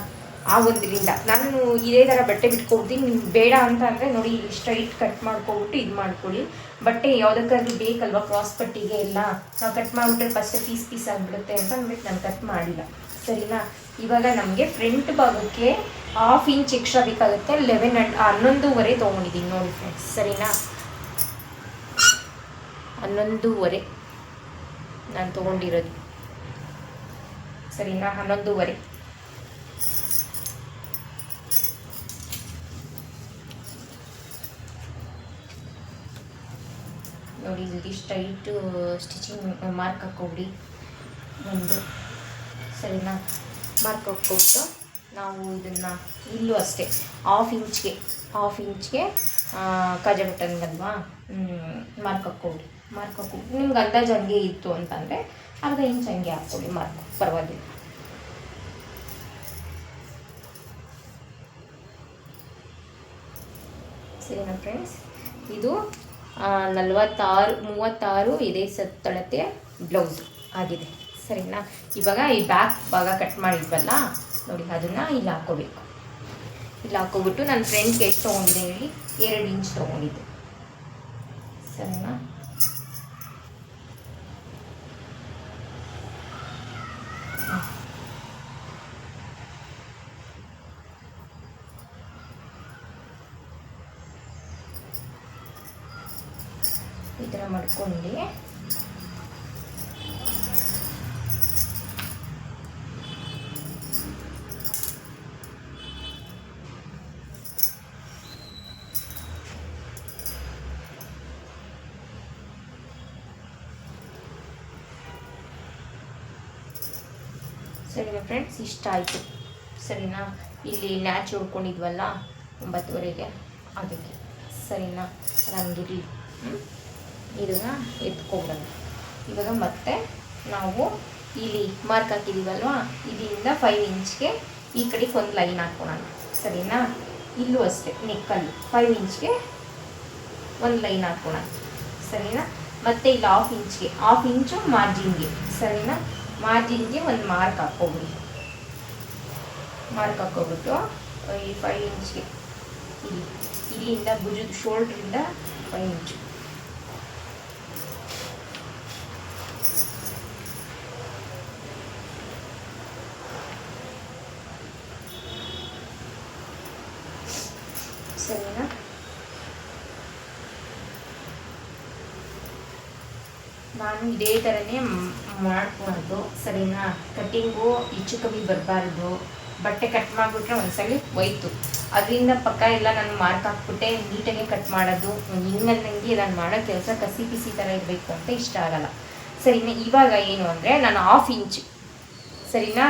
ಆ ಒಂದರಿಂದ ನಾನು ಇದೇ ಥರ ಬಟ್ಟೆ ಬಿಟ್ಕೊಡ್ತೀನಿ. ನಿಮ್ಗೆ ಬೇಡ ಅಂತ ಅಂದರೆ ನೋಡಿ, ಸ್ಟ್ರೈಟ್ ಕಟ್ ಮಾಡ್ಕೊಬಿಟ್ಟು ಇದು ಮಾಡ್ಕೊಳ್ಳಿ. ಬಟ್ಟೆ ಯಾವುದಕ್ಕಾದ್ರೂ ಬೇಕಲ್ವ ಕ್ರಾಸ್ ಪಟ್ಟಿಗೆ ಎಲ್ಲ, ನಾವು ಕಟ್ ಮಾಡಿಬಿಟ್ರೆ ಫಸ್ಟ್ ಪೀಸ್ ಆಗಿಬಿಡುತ್ತೆ ಅಂತ ಅಂದ್ಬಿಟ್ಟು ನಾನು ಕಟ್ ಮಾಡಿಲ್ಲ. ಸರಿನಾ, ಇವಾಗ ನಮಗೆ ಫ್ರಂಟ್ ಭಾಗಕ್ಕೆ 1/2 ಇಂಚ್ ಎಕ್ಸ್ಟ್ರಾ ಬೇಕಾಗುತ್ತೆ. 11.5 ತೊಗೊಂಡಿದ್ದೀನಿ ನೋಡಿ ಫ್ರೆಂಡ್ಸ್. ಸರಿನಾ, 11.5 ನಾನು ತೊಗೊಂಡಿರೋದು. ಸರಿನಾ, 11.5. ನೋಡಿ, ಇಲ್ಲಿ ಸ್ಟ್ರೈಟು ಸ್ಟಿಚಿಂಗ್ ಮಾರ್ಕ್ ಹಾಕ್ಕೊಬಿಡಿ ಒಂದು. ಸರಿನಾ, ಮಾರ್ಕ್ ಹಾಕ್ಕೊಬಿಟ್ಟು ನಾವು ಇದನ್ನು ಇಲ್ಲೂ ಅಷ್ಟೇ 1/2 ಇಂಚ್ಗೆ ಕಾಜಾ ಬಟನ್ಗಲ್ವಾ ಮಾರ್ಕ್ ಹಾಕ್ಕೊಬಿಡಿ. ಮಾರ್ಕ್ ಹಾಕ್ಕೊಬಿಟ್ಟು ನಿಮ್ಗೆ ಅಂದಾಜು ಹಂಗೆ ಇತ್ತು ಅಂತಂದರೆ ಅರ್ಧ ಇಂಚ್ ಹಂಗೆ ಹಾಕ್ಕೊಡಿ ಮಾರ್ಕ್, ಪರವಾಗಿಲ್ಲ. ಸರಿನಾ ಫ್ರೆಂಡ್ಸ್, ಇದು 36 ಎದೆ ಸುತ್ತಳತೆ ಬ್ಲೌಸ್ ಆಗಿದೆ. ಸರಿನಾ, ಇವಾಗ ಈ ಬ್ಯಾಕ್ ಭಾಗ ಕಟ್ ಮಾಡಿದ್ವಲ್ಲ ನೋಡಿ, ಅದನ್ನು ಇಲ್ಲಿ ಹಾಕ್ಕೋಬೇಕು. ಇಲ್ಲಿ ಹಾಕ್ಕೊಬಿಟ್ಟು ನಾನು ಫ್ರಂಟ್ಗೆ ಎಷ್ಟು ತೊಗೊಂಡಿದ್ದೆ ಹೇಳಿ, 2 ಇಂಚ್ ತೊಗೊಂಡಿದ್ದೆ. ಸರಿನಾ, ಈ ಥರ ಮಾಡ್ಕೊಂಡು ಸರಿನಾ ಫ್ರೆಂಡ್ಸ್, ಇಷ್ಟ ಆಯಿತು. ಸರಿನಾ, ಇಲ್ಲಿ ನ್ಯಾಚ್ ಹೊಡ್ಕೊಂಡಿದ್ವಲ್ಲ 9:30ಗೆ, ಅದಕ್ಕೆ. ಸರಿನಾ, ಹಂಗಿರಲಿ. ಇದನ್ನು ಎತ್ಕೊಬಿಡೋಣ. ಇವಾಗ ಮತ್ತೆ ನಾವು ಇಲ್ಲಿ ಮಾರ್ಕ್ ಹಾಕಿದ್ದೀವಲ್ವ, ಇದರಿಂದ 5 ಇಂಚ್ಗೆ ಈ ಕಡೆಗೆ ಒಂದು ಲೈನ್ ಹಾಕ್ಕೊಳೋಣ. ಸರಿನಾ, ಇಲ್ಲೂ ಅಷ್ಟೇ ನೆಕ್ಕಲ್ಲಿ 5 ಇಂಚ್ಗೆ ಒಂದು ಲೈನ್ ಹಾಕ್ಕೊಳೋಣ. ಸರಿನಾ, ಮತ್ತು ಇಲ್ಲಿ 1/2 ಇಂಚು ಮಾರ್ಜಿನ್ಗೆ. ಸರಿನಾ, ಮಾರ್ಜಿನ್ಗೆ ಒಂದು ಮಾರ್ಕ್ ಹಾಕ್ಕೊಬಿಡಿ. ಮಾರ್ಕ್ ಹಾಕ್ಕೊಬಿಟ್ಟು ಈ 5 ಇಂಚ್ಗೆ ಇಲ್ಲಿಂದ ಭುಜದ ಶೋಲ್ಡ್ರಿಂದ 5 ಇಂಚು. ಸರಿನಾ, ನಾನು ಇದೇ ಥರನೇ ಮಾಡ್ಕೊಳೋದು. ಸರಿನಾ, ಕಟ್ಟಿಂಗು ಹೆಚ್ಚು ಕಮ್ಮಿ ಬರಬಾರ್ದು. ಬಟ್ಟೆ ಕಟ್ ಮಾಡಿಬಿಟ್ರೆ ಒಂದ್ಸಲಿ ಹೋಯ್ತು, ಅದರಿಂದ ಪಕ್ಕ ಎಲ್ಲ ನಾನು ಮಾರ್ಕ್ ಹಾಕ್ಬಿಟ್ಟೆ ನೀಟಾಗಿ ಕಟ್ ಮಾಡೋದು. ಹಿಂಗಂದಂಗೆ ನಾನು ಮಾಡೋ ಕೆಲಸ ಕಸಿ ಪಿಸಿ ಥರ ಇರಬೇಕು ಅಂತ ಇಷ್ಟ ಆಗಲ್ಲ. ಸರಿನಾ, ಇವಾಗ ಏನು ಅಂದರೆ ನಾನು 1/2 ಇಂಚ್. ಸರಿನಾ,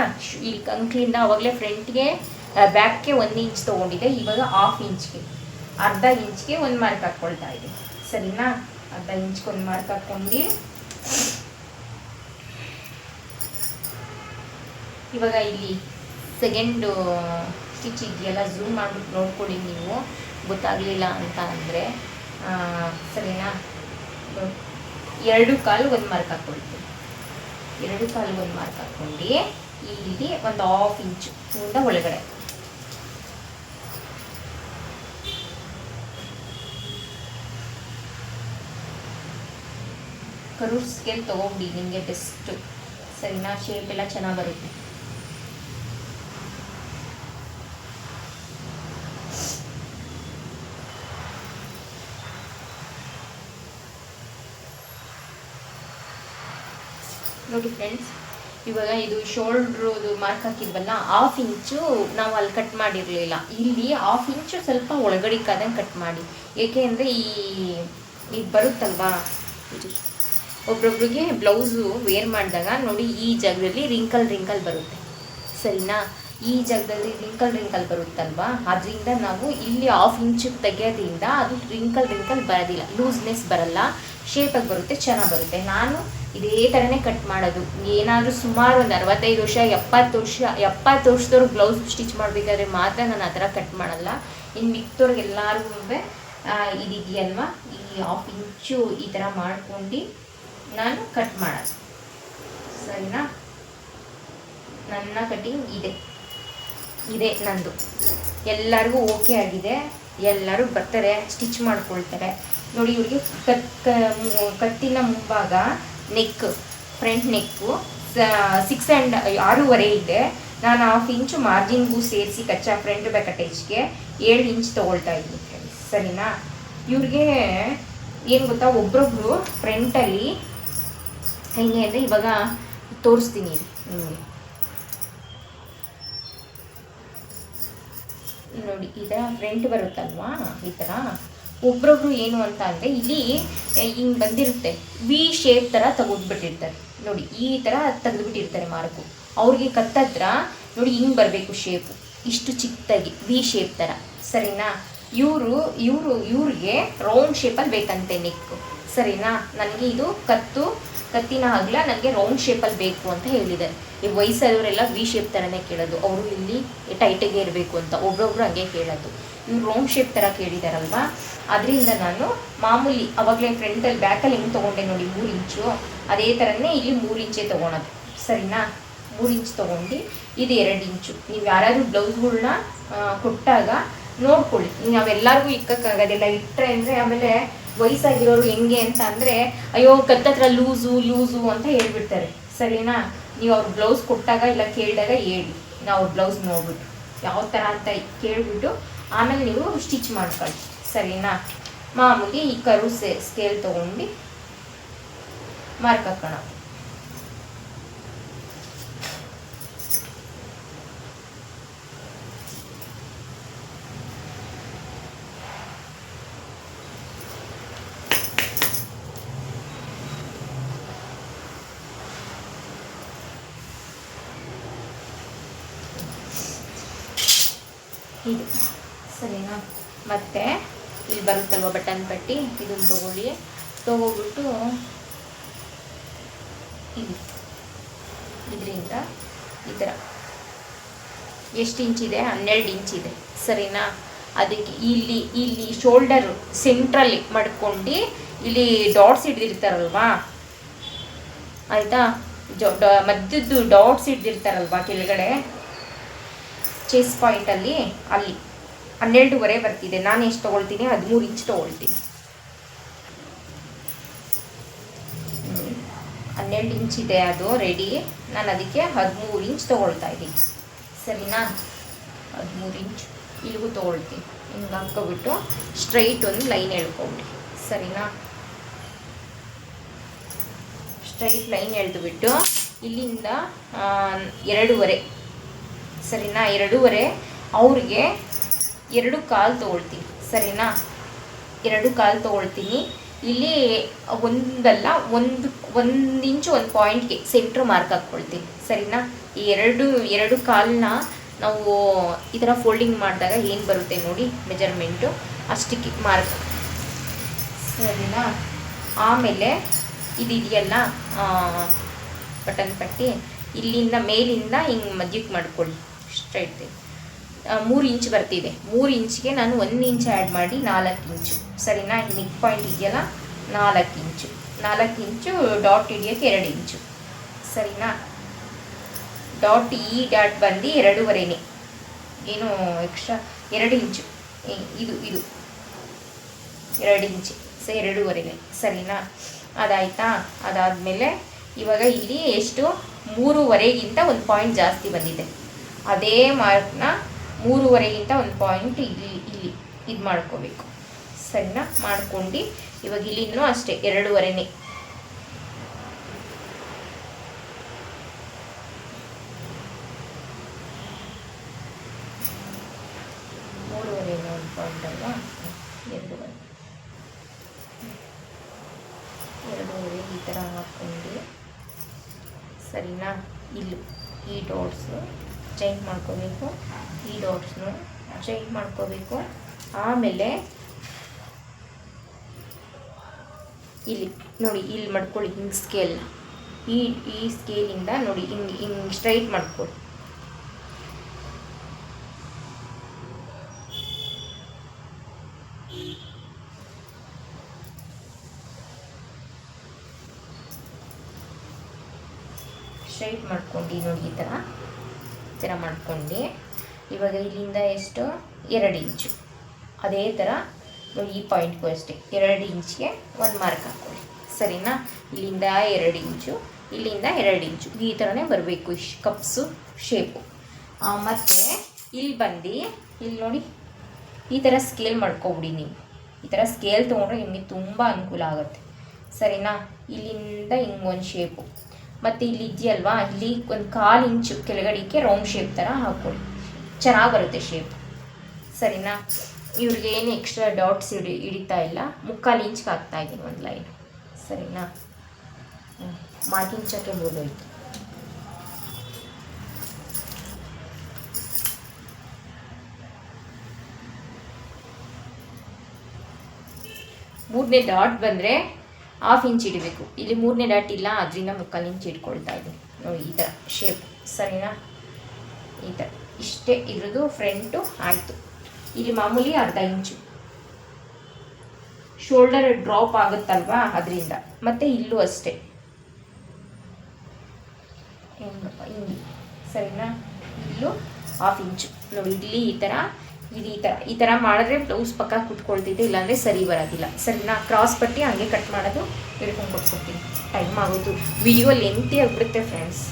ಇಲ್ಲಿ ಅಂಕ್ಲಿಂದ ಆವಾಗಲೇ ಫ್ರಂಟ್ಗೆ ಬ್ಯಾಕ್ಗೆ 1 ಇಂಚ್ ತೊಗೊಂಡಿದ್ದೆ. ಇವಾಗ 1/2 ಇಂಚ್ಗೆ ಅರ್ಧ ಇಂಚ್ಗೆ ಒಂದು ಮಾರ್ಕ್ ಹಾಕ್ಕೊಳ್ತಾ ಇದೆ. ಸರಿನಾ, ಅರ್ಧ ಇಂಚ್ಗೆ ಒಂದು ಮಾರ್ಕ್ ಹಾಕ್ಕೊಂಡು ಇವಾಗ ಇಲ್ಲಿ ಸೆಕೆಂಡು ಸ್ಟಿಚ್ ಇದೆಯಲ್ಲ, ಝೂಮ್ ಮಾಡಿಬಿಟ್ಟು ನೋಡ್ಕೊಳ್ಳಿ ನೀವು, ಗೊತ್ತಾಗಲಿಲ್ಲ ಅಂತ ಅಂದರೆ. ಸರಿನಾ, 2 ಕಾಲು ಒಂದು ಮಾರ್ಕ್ ಹಾಕ್ಕೊಳ್ತೀವಿ. 2 ಕಾಲು ಒಂದು ಮಾರ್ಕ್ ಹಾಕ್ಕೊಂಡು ಇಲ್ಲಿ ಒಂದು 1/2 ಇಂಚು ಇಂದ ಒಳಗಡೆ ಕರು ಸ್ಕೇಲ್ ತೊಗೊಂಡು ನಿಮಗೆ ಬೆಸ್ಟು. ಸರಿನಾ, ಶೇಪ್ ಎಲ್ಲ ಚೆನ್ನಾಗಿ ಬರುತ್ತೆ. ನೋಡಿ ಫ್ರೆಂಡ್ಸ್, ಇವಾಗ ಇದು ಶೋಲ್ಡ್ರದು ಮಾರ್ಕ್ ಹಾಕಿದ್ವಲ್ಲ, 1/2 ಇಂಚು ನಾವು ಅಲ್ಲಿ ಕಟ್ ಮಾಡಿರಲಿಲ್ಲ. ಇಲ್ಲಿ 1/2 ಇಂಚು ಸ್ವಲ್ಪ ಒಳಗಡಿಕಾದಂಗೆ ಕಟ್ ಮಾಡಿ. ಏಕೆ ಅಂದರೆ ಈಗ ಬರುತ್ತಲ್ವಾ, ಇದು ಒಬ್ರೊಬ್ರಿಗೆ ಬ್ಲೌಸು ವೇರ್ ಮಾಡಿದಾಗ ನೋಡಿ ಈ ಜಾಗದಲ್ಲಿ ರಿಂಕಲ್ ಬರುತ್ತೆ. ಸರಿನಾ, ಈ ಜಾಗದಲ್ಲಿ ರಿಂಕಲ್ ಬರುತ್ತಲ್ವಾ, ಅದರಿಂದ ನಾವು ಇಲ್ಲಿ 1/2 ಇಂಚು ತೆಗೆಯೋದ್ರಿಂದ ಅದು ರಿಂಕಲ್ ಬರೋದಿಲ್ಲ, ಲೂಸ್ನೆಸ್ ಬರಲ್ಲ, ಶೇಪಾಗಿ ಬರುತ್ತೆ, ಚೆನ್ನಾಗಿ ಬರುತ್ತೆ. ನಾನು ಇದೇ ಥರನೇ ಕಟ್ ಮಾಡೋದು. ಏನಾದರೂ ಸುಮಾರು ಒಂದು 65 ವರ್ಷ 70 ವರ್ಷದವ್ರಿಗೆ ಬ್ಲೌಸ್ ಸ್ಟಿಚ್ ಮಾಡಬೇಕಾದ್ರೆ ಮಾತ್ರ ನಾನು ಆ ಥರ ಕಟ್ ಮಾಡಲ್ಲ. ಇನ್ನು ಮಿಕ್ತವ್ರಿಗೆ ಎಲ್ಲರಿಗೂ ಇದಿದೆಯಲ್ವಾ, ಈ 1/2 ಇಂಚು ಈ ಥರ ಮಾಡ್ಕೊಂಡು ನಾನು ಕಟ್ ಮಾಡೋದು. ಸರಿನಾ, ನನ್ನ ಕಟಿಂಗ್ ಇದೆ ನಂದು. ಎಲ್ಲರಿಗೂ ಓಕೆ ಆಗಿದೆ, ಎಲ್ಲರೂ ಬರ್ತಾರೆ, ಸ್ಟಿಚ್ ಮಾಡ್ಕೊಳ್ತಾರೆ. ನೋಡಿ, ಇವ್ರಿಗೆ ಕತ್ತಿನ ಮುಂಭಾಗ ಫ್ರಂಟ್ ನೆಕ್ಕು 6.5 ಇದೆ. ನಾನು 1/2 ಇಂಚು ಮಾರ್ಜಿನ್ಗೂ ಸೇರಿಸಿ ಕಚ್ಚಾ ಫ್ರಂಟ್ ಬ್ಯಾಕ್ ಅಟ್ಯಾಚ್ಗೆ 7 ಇಂಚ್ ತೊಗೊಳ್ತಾ ಇದ್ದೀನಿ ಫ್ರೆಂಡ್ಸ್. ಸರಿನಾ, ಇವ್ರಿಗೆ ಏನು ಗೊತ್ತಾ, ಒಬ್ರೊಬ್ರು ಫ್ರಂಟಲ್ಲಿ ಹೆಂಗೆ ಅಂದರೆ, ಇವಾಗ ತೋರಿಸ್ತೀನಿ ನಿಮಗೆ. ನೋಡಿ, ಈ ಥರ ಫ್ರಂಟ್ ಬರುತ್ತಲ್ವಾ, ಈ ಥರ ಒಬ್ರೊಬ್ರು ಏನು ಅಂತ ಅಂದರೆ, ಇಲ್ಲಿ ಹಿಂಗೆ ಬಂದಿರುತ್ತೆ, ವಿ ಶೇಪ್ ಥರ ತೆಗೆದ್ಬಿಟ್ಟಿರ್ತಾರೆ. ನೋಡಿ, ಈ ಥರ ತೆಗೆದುಬಿಟ್ಟಿರ್ತಾರೆ ಮಾರ್ಕು. ಅವ್ರಿಗೆ ಕತ್ತತ್ರ ನೋಡಿ ಹಿಂಗೆ ಬರಬೇಕು ಶೇಪು, ಇಷ್ಟು ಚಿಕ್ಕದಾಗಿ ವಿ ಶೇಪ್ ಥರ. ಸರಿನಾ, ಇವ್ರಿಗೆ ರೌಂಡ್ ಶೇಪಲ್ಲಿ ಬೇಕಂತೆ ನೆಕ್ಕು. ಸರಿನಾ, ನನಗೆ ಇದು ಕತ್ತಿನ ಅಗಲ ನನಗೆ ರೌಂಡ್ ಶೇಪಲ್ಲಿ ಬೇಕು ಅಂತ ಹೇಳಿದ್ದಾರೆ. ಈ ವಯಸ್ಸಾದವರೆಲ್ಲ ವಿ ಶೇಪ್ ಥರನೇ ಕೇಳೋದು, ಅವರು ಇಲ್ಲಿ ಟೈಟಾಗೆ ಇರಬೇಕು ಅಂತ. ಒಬ್ರೊಬ್ರು ಹಂಗೆ ಕೇಳೋದು. ಇವ್ರು ರೌಂಡ್ ಶೇಪ್ ಥರ ಕೇಳಿದಾರಲ್ವಾ, ಅದರಿಂದ ನಾನು ಮಾಮೂಲಿ ಅವಾಗಲೇ ಫ್ರಂಟಲ್ಲಿ ಬ್ಯಾಕಲ್ಲಿ ಹೆಂಗೆ ತೊಗೊಂಡೆ ನೋಡಿ 3 ಇಂಚು, ಅದೇ ಥರನೇ ಇಲ್ಲಿ 3 ಇಂಚೇ ತೊಗೊಳೋದು. ಸರಿನಾ, 3 ಇಂಚ್ ತೊಗೊಂಡು ಇದು 2 ಇಂಚು. ನೀವು ಯಾರಾದರೂ ಬ್ಲೌಸ್ಗಳ್ನ ಕೊಟ್ಟಾಗ ನೋಡ್ಕೊಳ್ಳಿ. ನಾವೆಲ್ಲರಿಗೂ ಇಕ್ಕೋಕ್ಕಾಗೋದಿಲ್ಲ, ಇಟ್ಟರೆ ಅಂದರೆ ಆಮೇಲೆ ವಯಸ್ಸಾಗಿರೋರು ಹೆಂಗೆ ಅಂತ ಅಂದರೆ, ಅಯ್ಯೋ ಕತ್ತತ್ರ ಲೂಸು ಅಂತ ಹೇಳ್ಬಿಡ್ತಾರೆ. ಸರಿನಾ, ನೀವು ಅವ್ರ ಬ್ಲೌಸ್ ಕೊಟ್ಟಾಗ ಇಲ್ಲ ಕೇಳಿದಾಗ ಹೇಳಿ, ನಾವು ಅವ್ರ ಬ್ಲೌಸ್ ನೋಡ್ಬಿಟ್ಟು ಯಾವ ಥರ ಅಂತ ಕೇಳಿಬಿಟ್ಟು ಆಮೇಲೆ ನೀವು ಸ್ಟಿಚ್ ಮಾಡ್ಕೊಳ್ಳಿ. ಸರಿನಾ, ಮಾಮೂಲಿ ಈ ಕರು ಸ್ಕೇಲ್ ತೊಗೊಂಡು ಮಾರ್ಕ್ ಹಾಕೋಣ. ಇದು ಸರಿನಾ, ಮತ್ತು ಇಲ್ಲಿ ಬರುತ್ತಲ್ವ ಬಟನ್ ಪಟ್ಟಿ, ಇದನ್ನು ತೊಗೊಬಿಟ್ಟು ಇದರಿಂದ ಈ ಥರ ಎಷ್ಟು ಇಂಚಿದೆ, 12 ಇಂಚಿದೆ. ಸರಿನಾ, ಅದಕ್ಕೆ ಇಲ್ಲಿ ಶೋಲ್ಡರು ಸೆಂಟ್ರಲ್ಲಿ ಮಾಡ್ಕೊಂಡು ಇಲ್ಲಿ ಡಾಟ್ಸ್ ಹಿಡ್ದಿರ್ತಾರಲ್ವಾ, ಆಯಿತಾ, ಮಧ್ಯದ್ದು ಡಾಟ್ಸ್ ಹಿಡ್ದಿರ್ತಾರಲ್ವಾ ಕೆಳಗಡೆ ಚೆಸ್ ಪಾಯಿಂಟಲ್ಲಿ, ಅಲ್ಲಿ 12.5 ಬರ್ತಿದೆ. ನಾನು ಎಷ್ಟು ತೊಗೊಳ್ತೀನಿ, 13 ಇಂಚ್ ತೊಗೊಳ್ತೀನಿ. 12 ಇಂಚ್ ಇದೆ ಅದು ರೆಡಿ. ನಾನು ಅದಕ್ಕೆ 13 ಇಂಚ್ ತೊಗೊಳ್ತಾ ಇದ್ದೀನಿ. ಸರಿನಾ, 13 ಇಂಚ್ ಇಲ್ಲಿಗೂ ತೊಗೊಳ್ತೀನಿ. ಹಿಂಗೆ ಹಾಕ್ಕೊಬಿಟ್ಟು ಸ್ಟ್ರೈಟ್ ಒಂದು ಲೈನ್ ಎಳ್ಕೊಬಿಡಿ. ಸರಿನಾ, ಸ್ಟ್ರೈಟ್ ಲೈನ್ ಎಳೆದುಬಿಟ್ಟು ಇಲ್ಲಿಂದ 2.5. ಸರಿನಾ, 2.5 ಅವ್ರಿಗೆ 2.25 ತೊಗೊಳ್ತೀನಿ. ಸರಿನಾ, 2.25 ತೊಗೊಳ್ತೀನಿ. ಇಲ್ಲಿ ಒಂದಲ್ಲ, ಒಂದು ಇಂಚು ಒಂದು ಪಾಯಿಂಟ್ಗೆ ಸೆಂಟ್ರ್ ಮಾರ್ಕ್ ಹಾಕ್ಕೊಳ್ತೀನಿ. ಸರಿನಾ, ಈ 2.25ನ ನಾವು ಈ ಥರ ಫೋಲ್ಡಿಂಗ್ ಮಾಡಿದಾಗ ಏನು ಬರುತ್ತೆ ನೋಡಿ ಮೆಜರ್ಮೆಂಟು, ಅಷ್ಟಕ್ಕೆ ಮಾರ್ಕ್. ಸರಿನಾ, ಆಮೇಲೆ ಇದೆಯಲ್ಲ ಬಟನ್ ಪಟ್ಟಿ, ಇಲ್ಲಿಂದ ಮೇಲಿಂದ ಹಿಂಗೆ ಮಧ್ಯಕ್ಕೆ ಮಾಡ್ಕೊಳ್ಳಿ ಸ್ಟ್ರೈಟ್. 3 ಇಂಚ್ ಬರ್ತಿದೆ. 3 ಇಂಚ್ಗೆ ನಾನು 1 ಇಂಚ್ ಆ್ಯಡ್ ಮಾಡಿ 4 ಇಂಚು. ಸರಿನಾ, ಈ ನೆಕ್ ಪಾಯಿಂಟ್ ಇದೆಯಲ್ಲ 4 ಇಂಚು. 4 ಇಂಚು ಡಾಟ್ ಹಿಡಿಯೋಕ್ಕೆ 2 ಇಂಚು. ಸರಿನಾ, ಡಾಟ್ ಬಂದು 2.5 ಏನು ಎಕ್ಸ್ಟ್ರಾ 2 ಇಂಚು. ಇದು 2 ಇಂಚು. ಸೊ 2.5 ಸರಿನಾ. ಅದಾಯಿತಾ. ಅದಾದಮೇಲೆ ಇವಾಗ ಇಲ್ಲಿ ಎಷ್ಟು 3.5ಗಿಂತ ಒಂದು ಪಾಯಿಂಟ್ ಜಾಸ್ತಿ ಬಂದಿದೆ. ಅದೇ ಮಾರ್ಕ್ನ 3.5ಗಿಂತ ಒಂದು ಪಾಯಿಂಟ್ ಇಲ್ಲಿ ಇದು ಮಾಡ್ಕೋಬೇಕು ಸರಿನಾ. ಮಾಡ್ಕೊಂಡು ಇವಾಗ ಇಲ್ಲಿನೂ ಅಷ್ಟೇ 2.5ನೇ. ಒಂದು ಪಾಯಿಂಟ್ ಅಲ್ವಾ, 2.5 ಈ ಥರ ಹಾಕ್ಕೊಂಡು ಸರಿನಾ. ಇಲ್ಲೂ ಈ ಡಾಟ್ಸು ಚೈನ್ ಮಾಡ್ಕೋಬೇಕು, ಈ ಡಾಟ್ಸ್ನು ಚೈನ್ ಮಾಡ್ಕೋಬೇಕು. ಆಮೇಲೆ ಇಲ್ಲಿ ನೋಡಿ, ಇಲ್ಲಿ ಮಾಡ್ಕೊಳ್ಳಿ ಹಿಂಗೆ ಸ್ಕೇಲ್ನ, ಈ ಸ್ಕೇಲಿಂದ ನೋಡಿ ಹಿಂಗೆ ಸ್ಟ್ರೈಟ್ ಮಾಡ್ಕೊಳ್ಳಿ. ಸ್ಟ್ರೈಟ್ ಮಾಡ್ಕೊಂಡು ನೋಡಿ ಈ ಥರ ಮಾಡ್ಕೊಂಡು ಇವಾಗ ಇಲ್ಲಿಂದ ಎಷ್ಟು 2 ಇಂಚು. ಅದೇ ಥರ ನೋಡಿ ಈ ಪಾಯಿಂಟ್ಗೂ ಅಷ್ಟೇ 2 ಇಂಚ್ಗೆ ಒಂದು ಮಾರ್ಕ್ ಹಾಕ್ಕೊಳ್ಳಿ ಸರಿನಾ. ಇಲ್ಲಿಂದ 2 ಇಂಚು, ಇಲ್ಲಿಂದ 2 ಇಂಚು, ಈ ಥರನೇ ಬರಬೇಕು ಕಪ್ಸು ಶೇಪು. ಮತ್ತು ಇಲ್ಲಿ ಬಂದು ಇಲ್ಲಿ ನೋಡಿ ಈ ಥರ ಸ್ಕೇಲ್ ಮಾಡ್ಕೊಬಿಡಿ. ನೀವು ಈ ಥರ ಸ್ಕೇಲ್ ತೊಗೊಂಡ್ರೆ ನಿಮಗೆ ತುಂಬ ಅನುಕೂಲ ಆಗುತ್ತೆ ಸರಿನಾ. ಇಲ್ಲಿಂದ ಹಿಂಗೆ ಒಂದು ಶೇಪು, ಮತ್ತು ಇಲ್ಲಿ ಇದೆಯಲ್ವಾ, ಇಲ್ಲಿ ಒಂದು 1/4 ಇಂಚು ಕೆಳಗಡೆಗೆ ರೌಂಡ್ ಶೇಪ್ ಥರ ಹಾಕ್ಕೊಳ್ಳಿ, ಚೆನ್ನಾಗಿ ಬರುತ್ತೆ ಶೇಪ್ ಸರಿನಾ. ಇವ್ರಿಗೆ ಏನು ಎಕ್ಸ್ಟ್ರಾ ಡಾಟ್ಸ್ ಹಿಡಿತಾ ಇಲ್ಲ, 3/4 ಇಂಚ್ಗೆ ಹಾಕ್ತಾಯಿದ್ದೀನಿ ಒಂದು ಲೈನ್ ಸರಿನಾ. ಮಾರ್ಕಿಂಗ್ ಚಕ್ಕೆ ಬೋದೋಯ್ತು. ಮೂರನೇ ಡಾಟ್ ಬಂದರೆ 1/2 ಇಂಚ್ ಇಡಬೇಕು. ಇಲ್ಲಿ 3ನೇ ಡಾಟ್ ಇಲ್ಲ, ಅದರಿಂದ 3/4 ಇಂಚ್ ಇಟ್ಕೊಳ್ತಾ ಇದ್ದೀನಿ ನೋಡಿ ಈ ಥರ ಶೇಪ್ ಸರಿನಾ. ಈ ಥರ ಇಷ್ಟೇ ಇದ್ರದ್ದು ಫ್ರಂಟು ಆಯಿತು. ಇಲ್ಲಿ ಮಾಮೂಲಿ 1/2 ಇಂಚು ಶೋಲ್ಡರ್ ಡ್ರಾಪ್ ಆಗುತ್ತಲ್ವಾ ಅದರಿಂದ. ಮತ್ತು ಇಲ್ಲೂ ಅಷ್ಟೇ ಹೆಂಗಪ್ಪ ಹಿಂಗೆ ಸರಿನಾ. ಇಲ್ಲೂ 1/2 ಇಂಚು ನೋಡಿ. ಇಲ್ಲಿ ಈ ಥರ ಮಾಡಿದ್ರೆ ಬ್ಲೌಸ್ ಪಕ್ಕ ಕುತ್ಕೊಳ್ತಿದ್ದೆ, ಇಲ್ಲಾಂದರೆ ಸರಿ ಬರೋದಿಲ್ಲ ಸರಿನಾ. ಕ್ರಾಸ್ ಪಟ್ಟಿ ಹಂಗೆ ಕಟ್ ಮಾಡೋದು ಹೇಳ್ಕೊಂಡು ಕೊಟ್ಕೊಡ್ತೀನಿ. ಟೈಮ್ ಆಗೋದು, ವಿಡಿಯೋ ಲೆಂತಿ ಆಗಿಬಿಡುತ್ತೆ ಫ್ರೆಂಡ್ಸ್.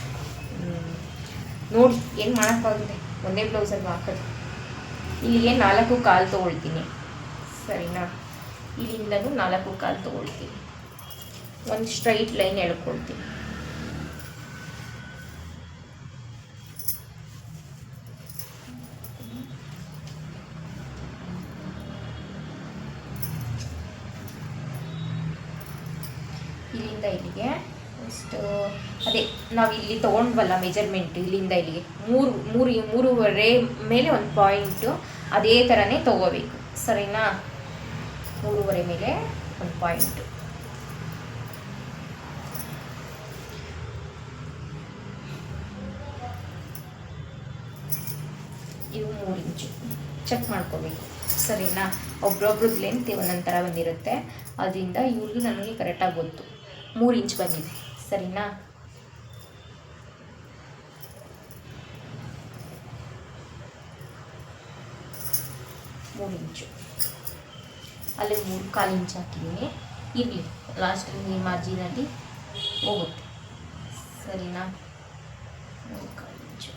ನೋಡಿ ಏನು ಮಾಡೋಕ್ಕಾಗುತ್ತೆ, ಒಂದೇ ಬ್ಲೌಸಲ್ಲಿ ಹಾಕೋದು. ಇಲ್ಲಿಗೆ 4.25 ತೊಗೊಳ್ತೀನಿ ಸರಿನಾ. ಇಲ್ಲಿಂದಲೂ 4.25 ತೊಗೊಳ್ತೀನಿ. ಒಂದು ಸ್ಟ್ರೈಟ್ ಲೈನ್ ಎಳ್ಕೊಳ್ತೀನಿ. ಇಲ್ಲಿಂದ ಇಲ್ಲಿಗೆ ಎಷ್ಟು ಅದೇ ನಾವು ಇಲ್ಲಿ ತೊಗೊಂಡ್ವಲ್ಲ ಮೆಜರ್ಮೆಂಟ್, ಇಲ್ಲಿಂದ ಇಲ್ಲಿಗೆ 3.5 ಮೇಲೆ ಒಂದು ಪಾಯಿಂಟು ಅದೇ ಥರನೇ ತೊಗೋಬೇಕು ಸರಿನಾ. 3.5 ಮೇಲೆ ಒಂದು ಪಾಯಿಂಟು. ಇವು 3 ಇಂಚು ಚೆಕ್ ಮಾಡ್ಕೋಬೇಕು ಸರಿನಾ. ಒಬ್ರೊಬ್ರದ್ದು ಲೆಂತ್ ಒಂದೊಂದು ಥರ ಬಂದಿರುತ್ತೆ, ಅದರಿಂದ ಇವ್ರಿಗೆ ನನಗೆ ಕರೆಕ್ಟಾಗಿ ಗೊತ್ತು. 3 ಇಂಚ್ ಬಂದಿದೆ ಸರಿನಾ. ಇಂಚು ಅಲ್ಲಿ 3/4 ಇಂಚ್ ಹಾಕಿದ್ದೀನಿ. ಇರಲಿ, ಲಾಸ್ಟಲ್ಲಿ ಮಾರ್ಜಿನಲ್ಲಿ ಹೋಗುತ್ತೆ ಸರಿನಾ. 3/4 ಇಂಚು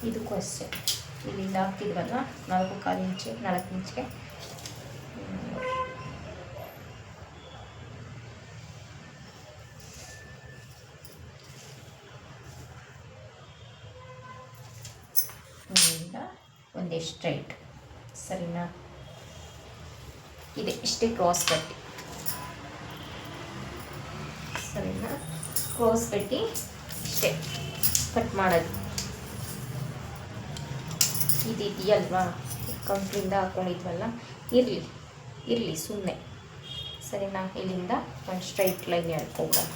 ಇದಕ್ಕೂ ಅಷ್ಟೇ. ಇಲ್ಲಿಂದ ಹಾಕ್ತಿದ್ವಲ್ಲ 4/4 ಇಂಚು, 4 ಇಂಚ್ಗೆ ಒಂದೇ ಸ್ಟ್ರೈಟ್ ಸರಿನಾ. ಇದೆ ಇಷ್ಟೇ ಕ್ರಾಸ್ ಪಟ್ಟಿ ಸರಿನಾ. ಕ್ರಾಸ್ ಪಟ್ಟಿ ಇಷ್ಟೇ ಕಟ್ ಮಾಡೋದು. ಇದೆಯಲ್ವಾ ಕೌಂಟ್ರಿಂದ ಹಾಕ್ಕೊಂಡಿದ್ವಲ್ಲ, ಇರಲಿ ಸುಮ್ಮನೆ ಸರಿನಾ. ಇಲ್ಲಿಂದ ಒಂದು ಸ್ಟ್ರೈಟ್ ಲೈನ್ ಎಳ್ಕೊಬಿಡೋಣ.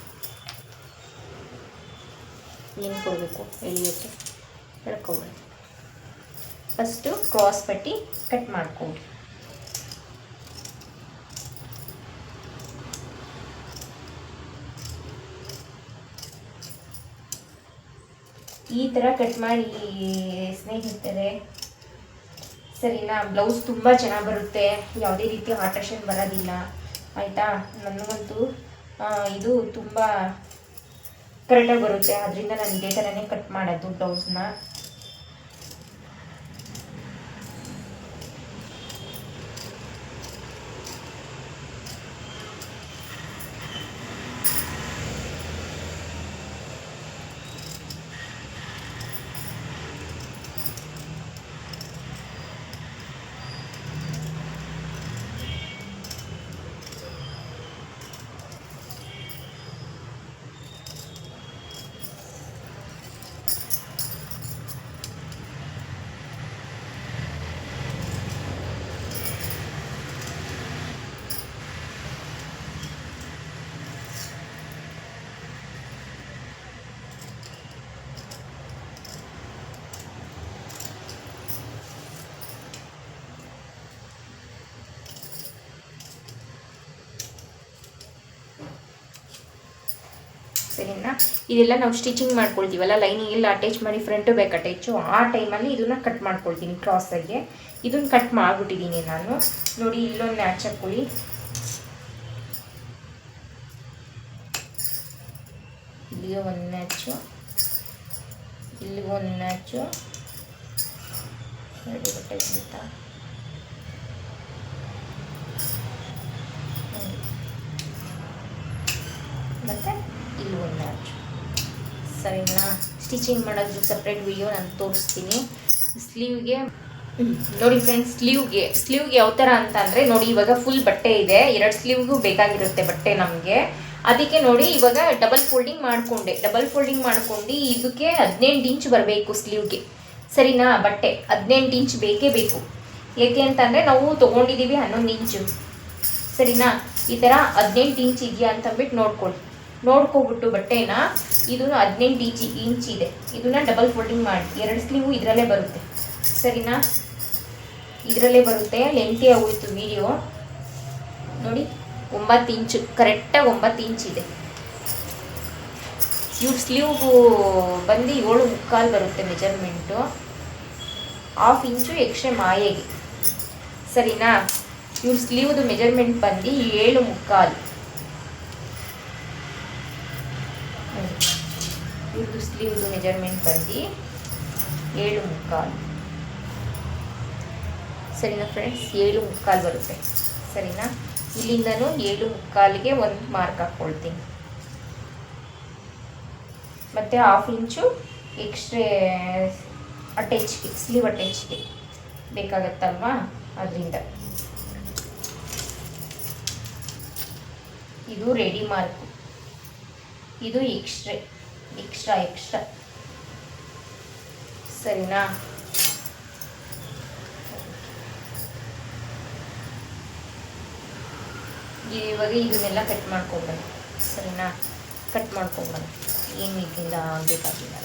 ಏನು ಕೊಡಬೇಕು ಎಳಿಯೋಕ್ಕೆ ಎಳ್ಕೊಬಿಡೋಣ. ಫಸ್ಟು ಕ್ರಾಸ್ ಪಟ್ಟಿ ಕಟ್ ಮಾಡ್ಕೊಡಿ. ಈ ಥರ ಕಟ್ ಮಾಡಿ ಸ್ನೇಹಿತರೆ, ಸರಿನಾ? ಬ್ಲೌಸ್ ತುಂಬ ಚೆನ್ನಾಗಿ ಬರುತ್ತೆ, ಯಾವುದೇ ರೀತಿ ಆಲ್ಟ್ರೇಷನ್ ಬರೋದಿಲ್ಲ ಆಯಿತಾ. ನನಗಂತೂ ಇದು ತುಂಬ ಕರೆಕ್ಟಾಗಿ ಬರುತ್ತೆ, ಅದರಿಂದ ನಾನು ಇದೇ ಥರನೇ ಕಟ್ ಮಾಡೋದು ಬ್ಲೌಸ್ನ. ಸರಿನಾ? ಇದೆಲ್ಲ ನಾವು ಸ್ಟಿಚಿಂಗ್ ಮಾಡ್ಕೊಳ್ತೀವಲ್ಲ, ಲೈನಿಂಗ್ ಎಲ್ಲ ಅಟ್ಯಾಚ್ ಮಾಡಿ ಫ್ರಂಟು ಬ್ಯಾಕ್ ಅಟ್ಯಾಚು, ಆ ಟೈಮಲ್ಲಿ ಇದನ್ನು ಕಟ್ ಮಾಡ್ಕೊಳ್ತೀನಿ ಕ್ರಾಸಾಗಿ. ಇದನ್ನು ಕಟ್ ಮಾಡಿಬಿಟ್ಟಿದ್ದೀನಿ ನಾನು. ನೋಡಿ, ಇಲ್ಲೊಂದು ಮ್ಯಾಚ್ ಹಾಕ್ಕೊಳ್ಳಿ. ಇಲ್ಲಿಗೆ ಒಂದು ಮ್ಯಾಚು, ಇಲ್ಲಿಗೆ ಒಂದು ಮ್ಯಾಚು, ಎರಡು ಬಟ್ಟೆ ಬಿಡ್ತಾ ಮತ್ತು ಇಲ್ಲಿ ಒಂದು ಮ್ಯಾಚ್. ಸರಿನಾ? ಸ್ಟಿಚಿಂಗ್ ಮಾಡೋದು ಸಪ್ರೇಟ್ ವಿಡಿಯೋ ನಾನು ತೋರಿಸ್ತೀನಿ. ಸ್ಲೀವ್ಗೆ ನೋಡಿ ಫ್ರೆಂಡ್ಸ್, ಸ್ಲೀವ್ಗೆ ಯಾವ ಥರ ಅಂತ ಅಂದರೆ, ನೋಡಿ ಇವಾಗ ಫುಲ್ ಬಟ್ಟೆ ಇದೆ, 2 ಸ್ಲೀವ್ಗೂ ಬೇಕಾಗಿರುತ್ತೆ ಬಟ್ಟೆ ನಮಗೆ. ಅದಕ್ಕೆ ನೋಡಿ ಇವಾಗ ಡಬಲ್ ಫೋಲ್ಡಿಂಗ್ ಮಾಡ್ಕೊಂಡು ಇದಕ್ಕೆ 18 ಇಂಚ್ ಬರಬೇಕು ಸ್ಲೀವ್ಗೆ. ಸರಿನಾ? ಬಟ್ಟೆ 18 ಇಂಚ್ ಬೇಕೇ ಬೇಕು. ಏಕೆ ಅಂತಂದರೆ ನಾವು ತೊಗೊಂಡಿದ್ದೀವಿ 11 ಇಂಚು. ಸರಿನಾ? ಈ ಥರ 18 ಇಂಚ್ ಇದೆಯಾ ಅಂತಂದ್ಬಿಟ್ಟು ನೋಡ್ಕೊಬಿಟ್ಟು ಬಟ್ಟೆನ, ಇದನ್ನು 18 ಇಂಚ್ ಇದೆ, ಇದನ್ನು ಡಬಲ್ ಫೋಲ್ಡಿಂಗ್ ಮಾಡಿ. 2 ಸ್ಲೀವು ಇದರಲ್ಲೇ ಬರುತ್ತೆ. ಸರಿನಾ? ಇದರಲ್ಲೇ ಬರುತ್ತೆ. ಲೆಂತಿ ಆಗೋಯ್ತು ವಿಡಿಯೋ. ನೋಡಿ, 9 ಇಂಚು, ಕರೆಕ್ಟಾಗಿ 9 ಇಂಚ್ ಇದೆ. ಇವ್ರ ಸ್ಲೀವ್ಗೂ ಬಂದು 7.25 ಬರುತ್ತೆ ಮೆಜರ್ಮೆಂಟು. 1/2 ಇಂಚು ಎಕ್ಸ್ಟ್ರಾ ಮಾಯೆಗೆ. ಸರಿನಾ? ಇವ್ರ ಸ್ಲೀವ್ದು ಮೆಜರ್ಮೆಂಟ್ ಬಂದು 7.25. ಇವ್ರದ್ದು ಸ್ಲೀವ್ದು ಮೆಜರ್ಮೆಂಟ್ ಬಂದು 7.25. ಸರಿನಾ ಫ್ರೆಂಡ್ಸ್? 7.25 ಬರುತ್ತೆ. ಸರಿನಾ? ಇಲ್ಲಿಂದನೂ 7.25ಗೆ ಒಂದು ಮಾರ್ಕ್ ಹಾಕ್ಕೊಳ್ತೀನಿ. ಮತ್ತು 1/2 ಇಂಚು ಎಕ್ಸ್ಟ್ರಾ ಅಟ್ಯಾಚ್ಗೆ, ಸ್ಲೀವ್ ಅಟ್ಯಾಚ್ಗೆ ಬೇಕಾಗತ್ತಲ್ವಾ, ಅದರಿಂದ. ಇದು ರೆಡಿ ಮಾರ್ಕು, ಇದು ಎಕ್ಸ್ಟ್ರಾ. ಸರಿನಾ? ಇವಾಗ ಇದನ್ನೆಲ್ಲ ಕಟ್ ಮಾಡ್ಕೊಂಬಂದು. ಸರಿನಾ? ಕಟ್ ಮಾಡ್ಕೊಂಬಂದು ಏನು ಇದರಿಂದ ಬೇಕಾಗಿಲ್ಲ.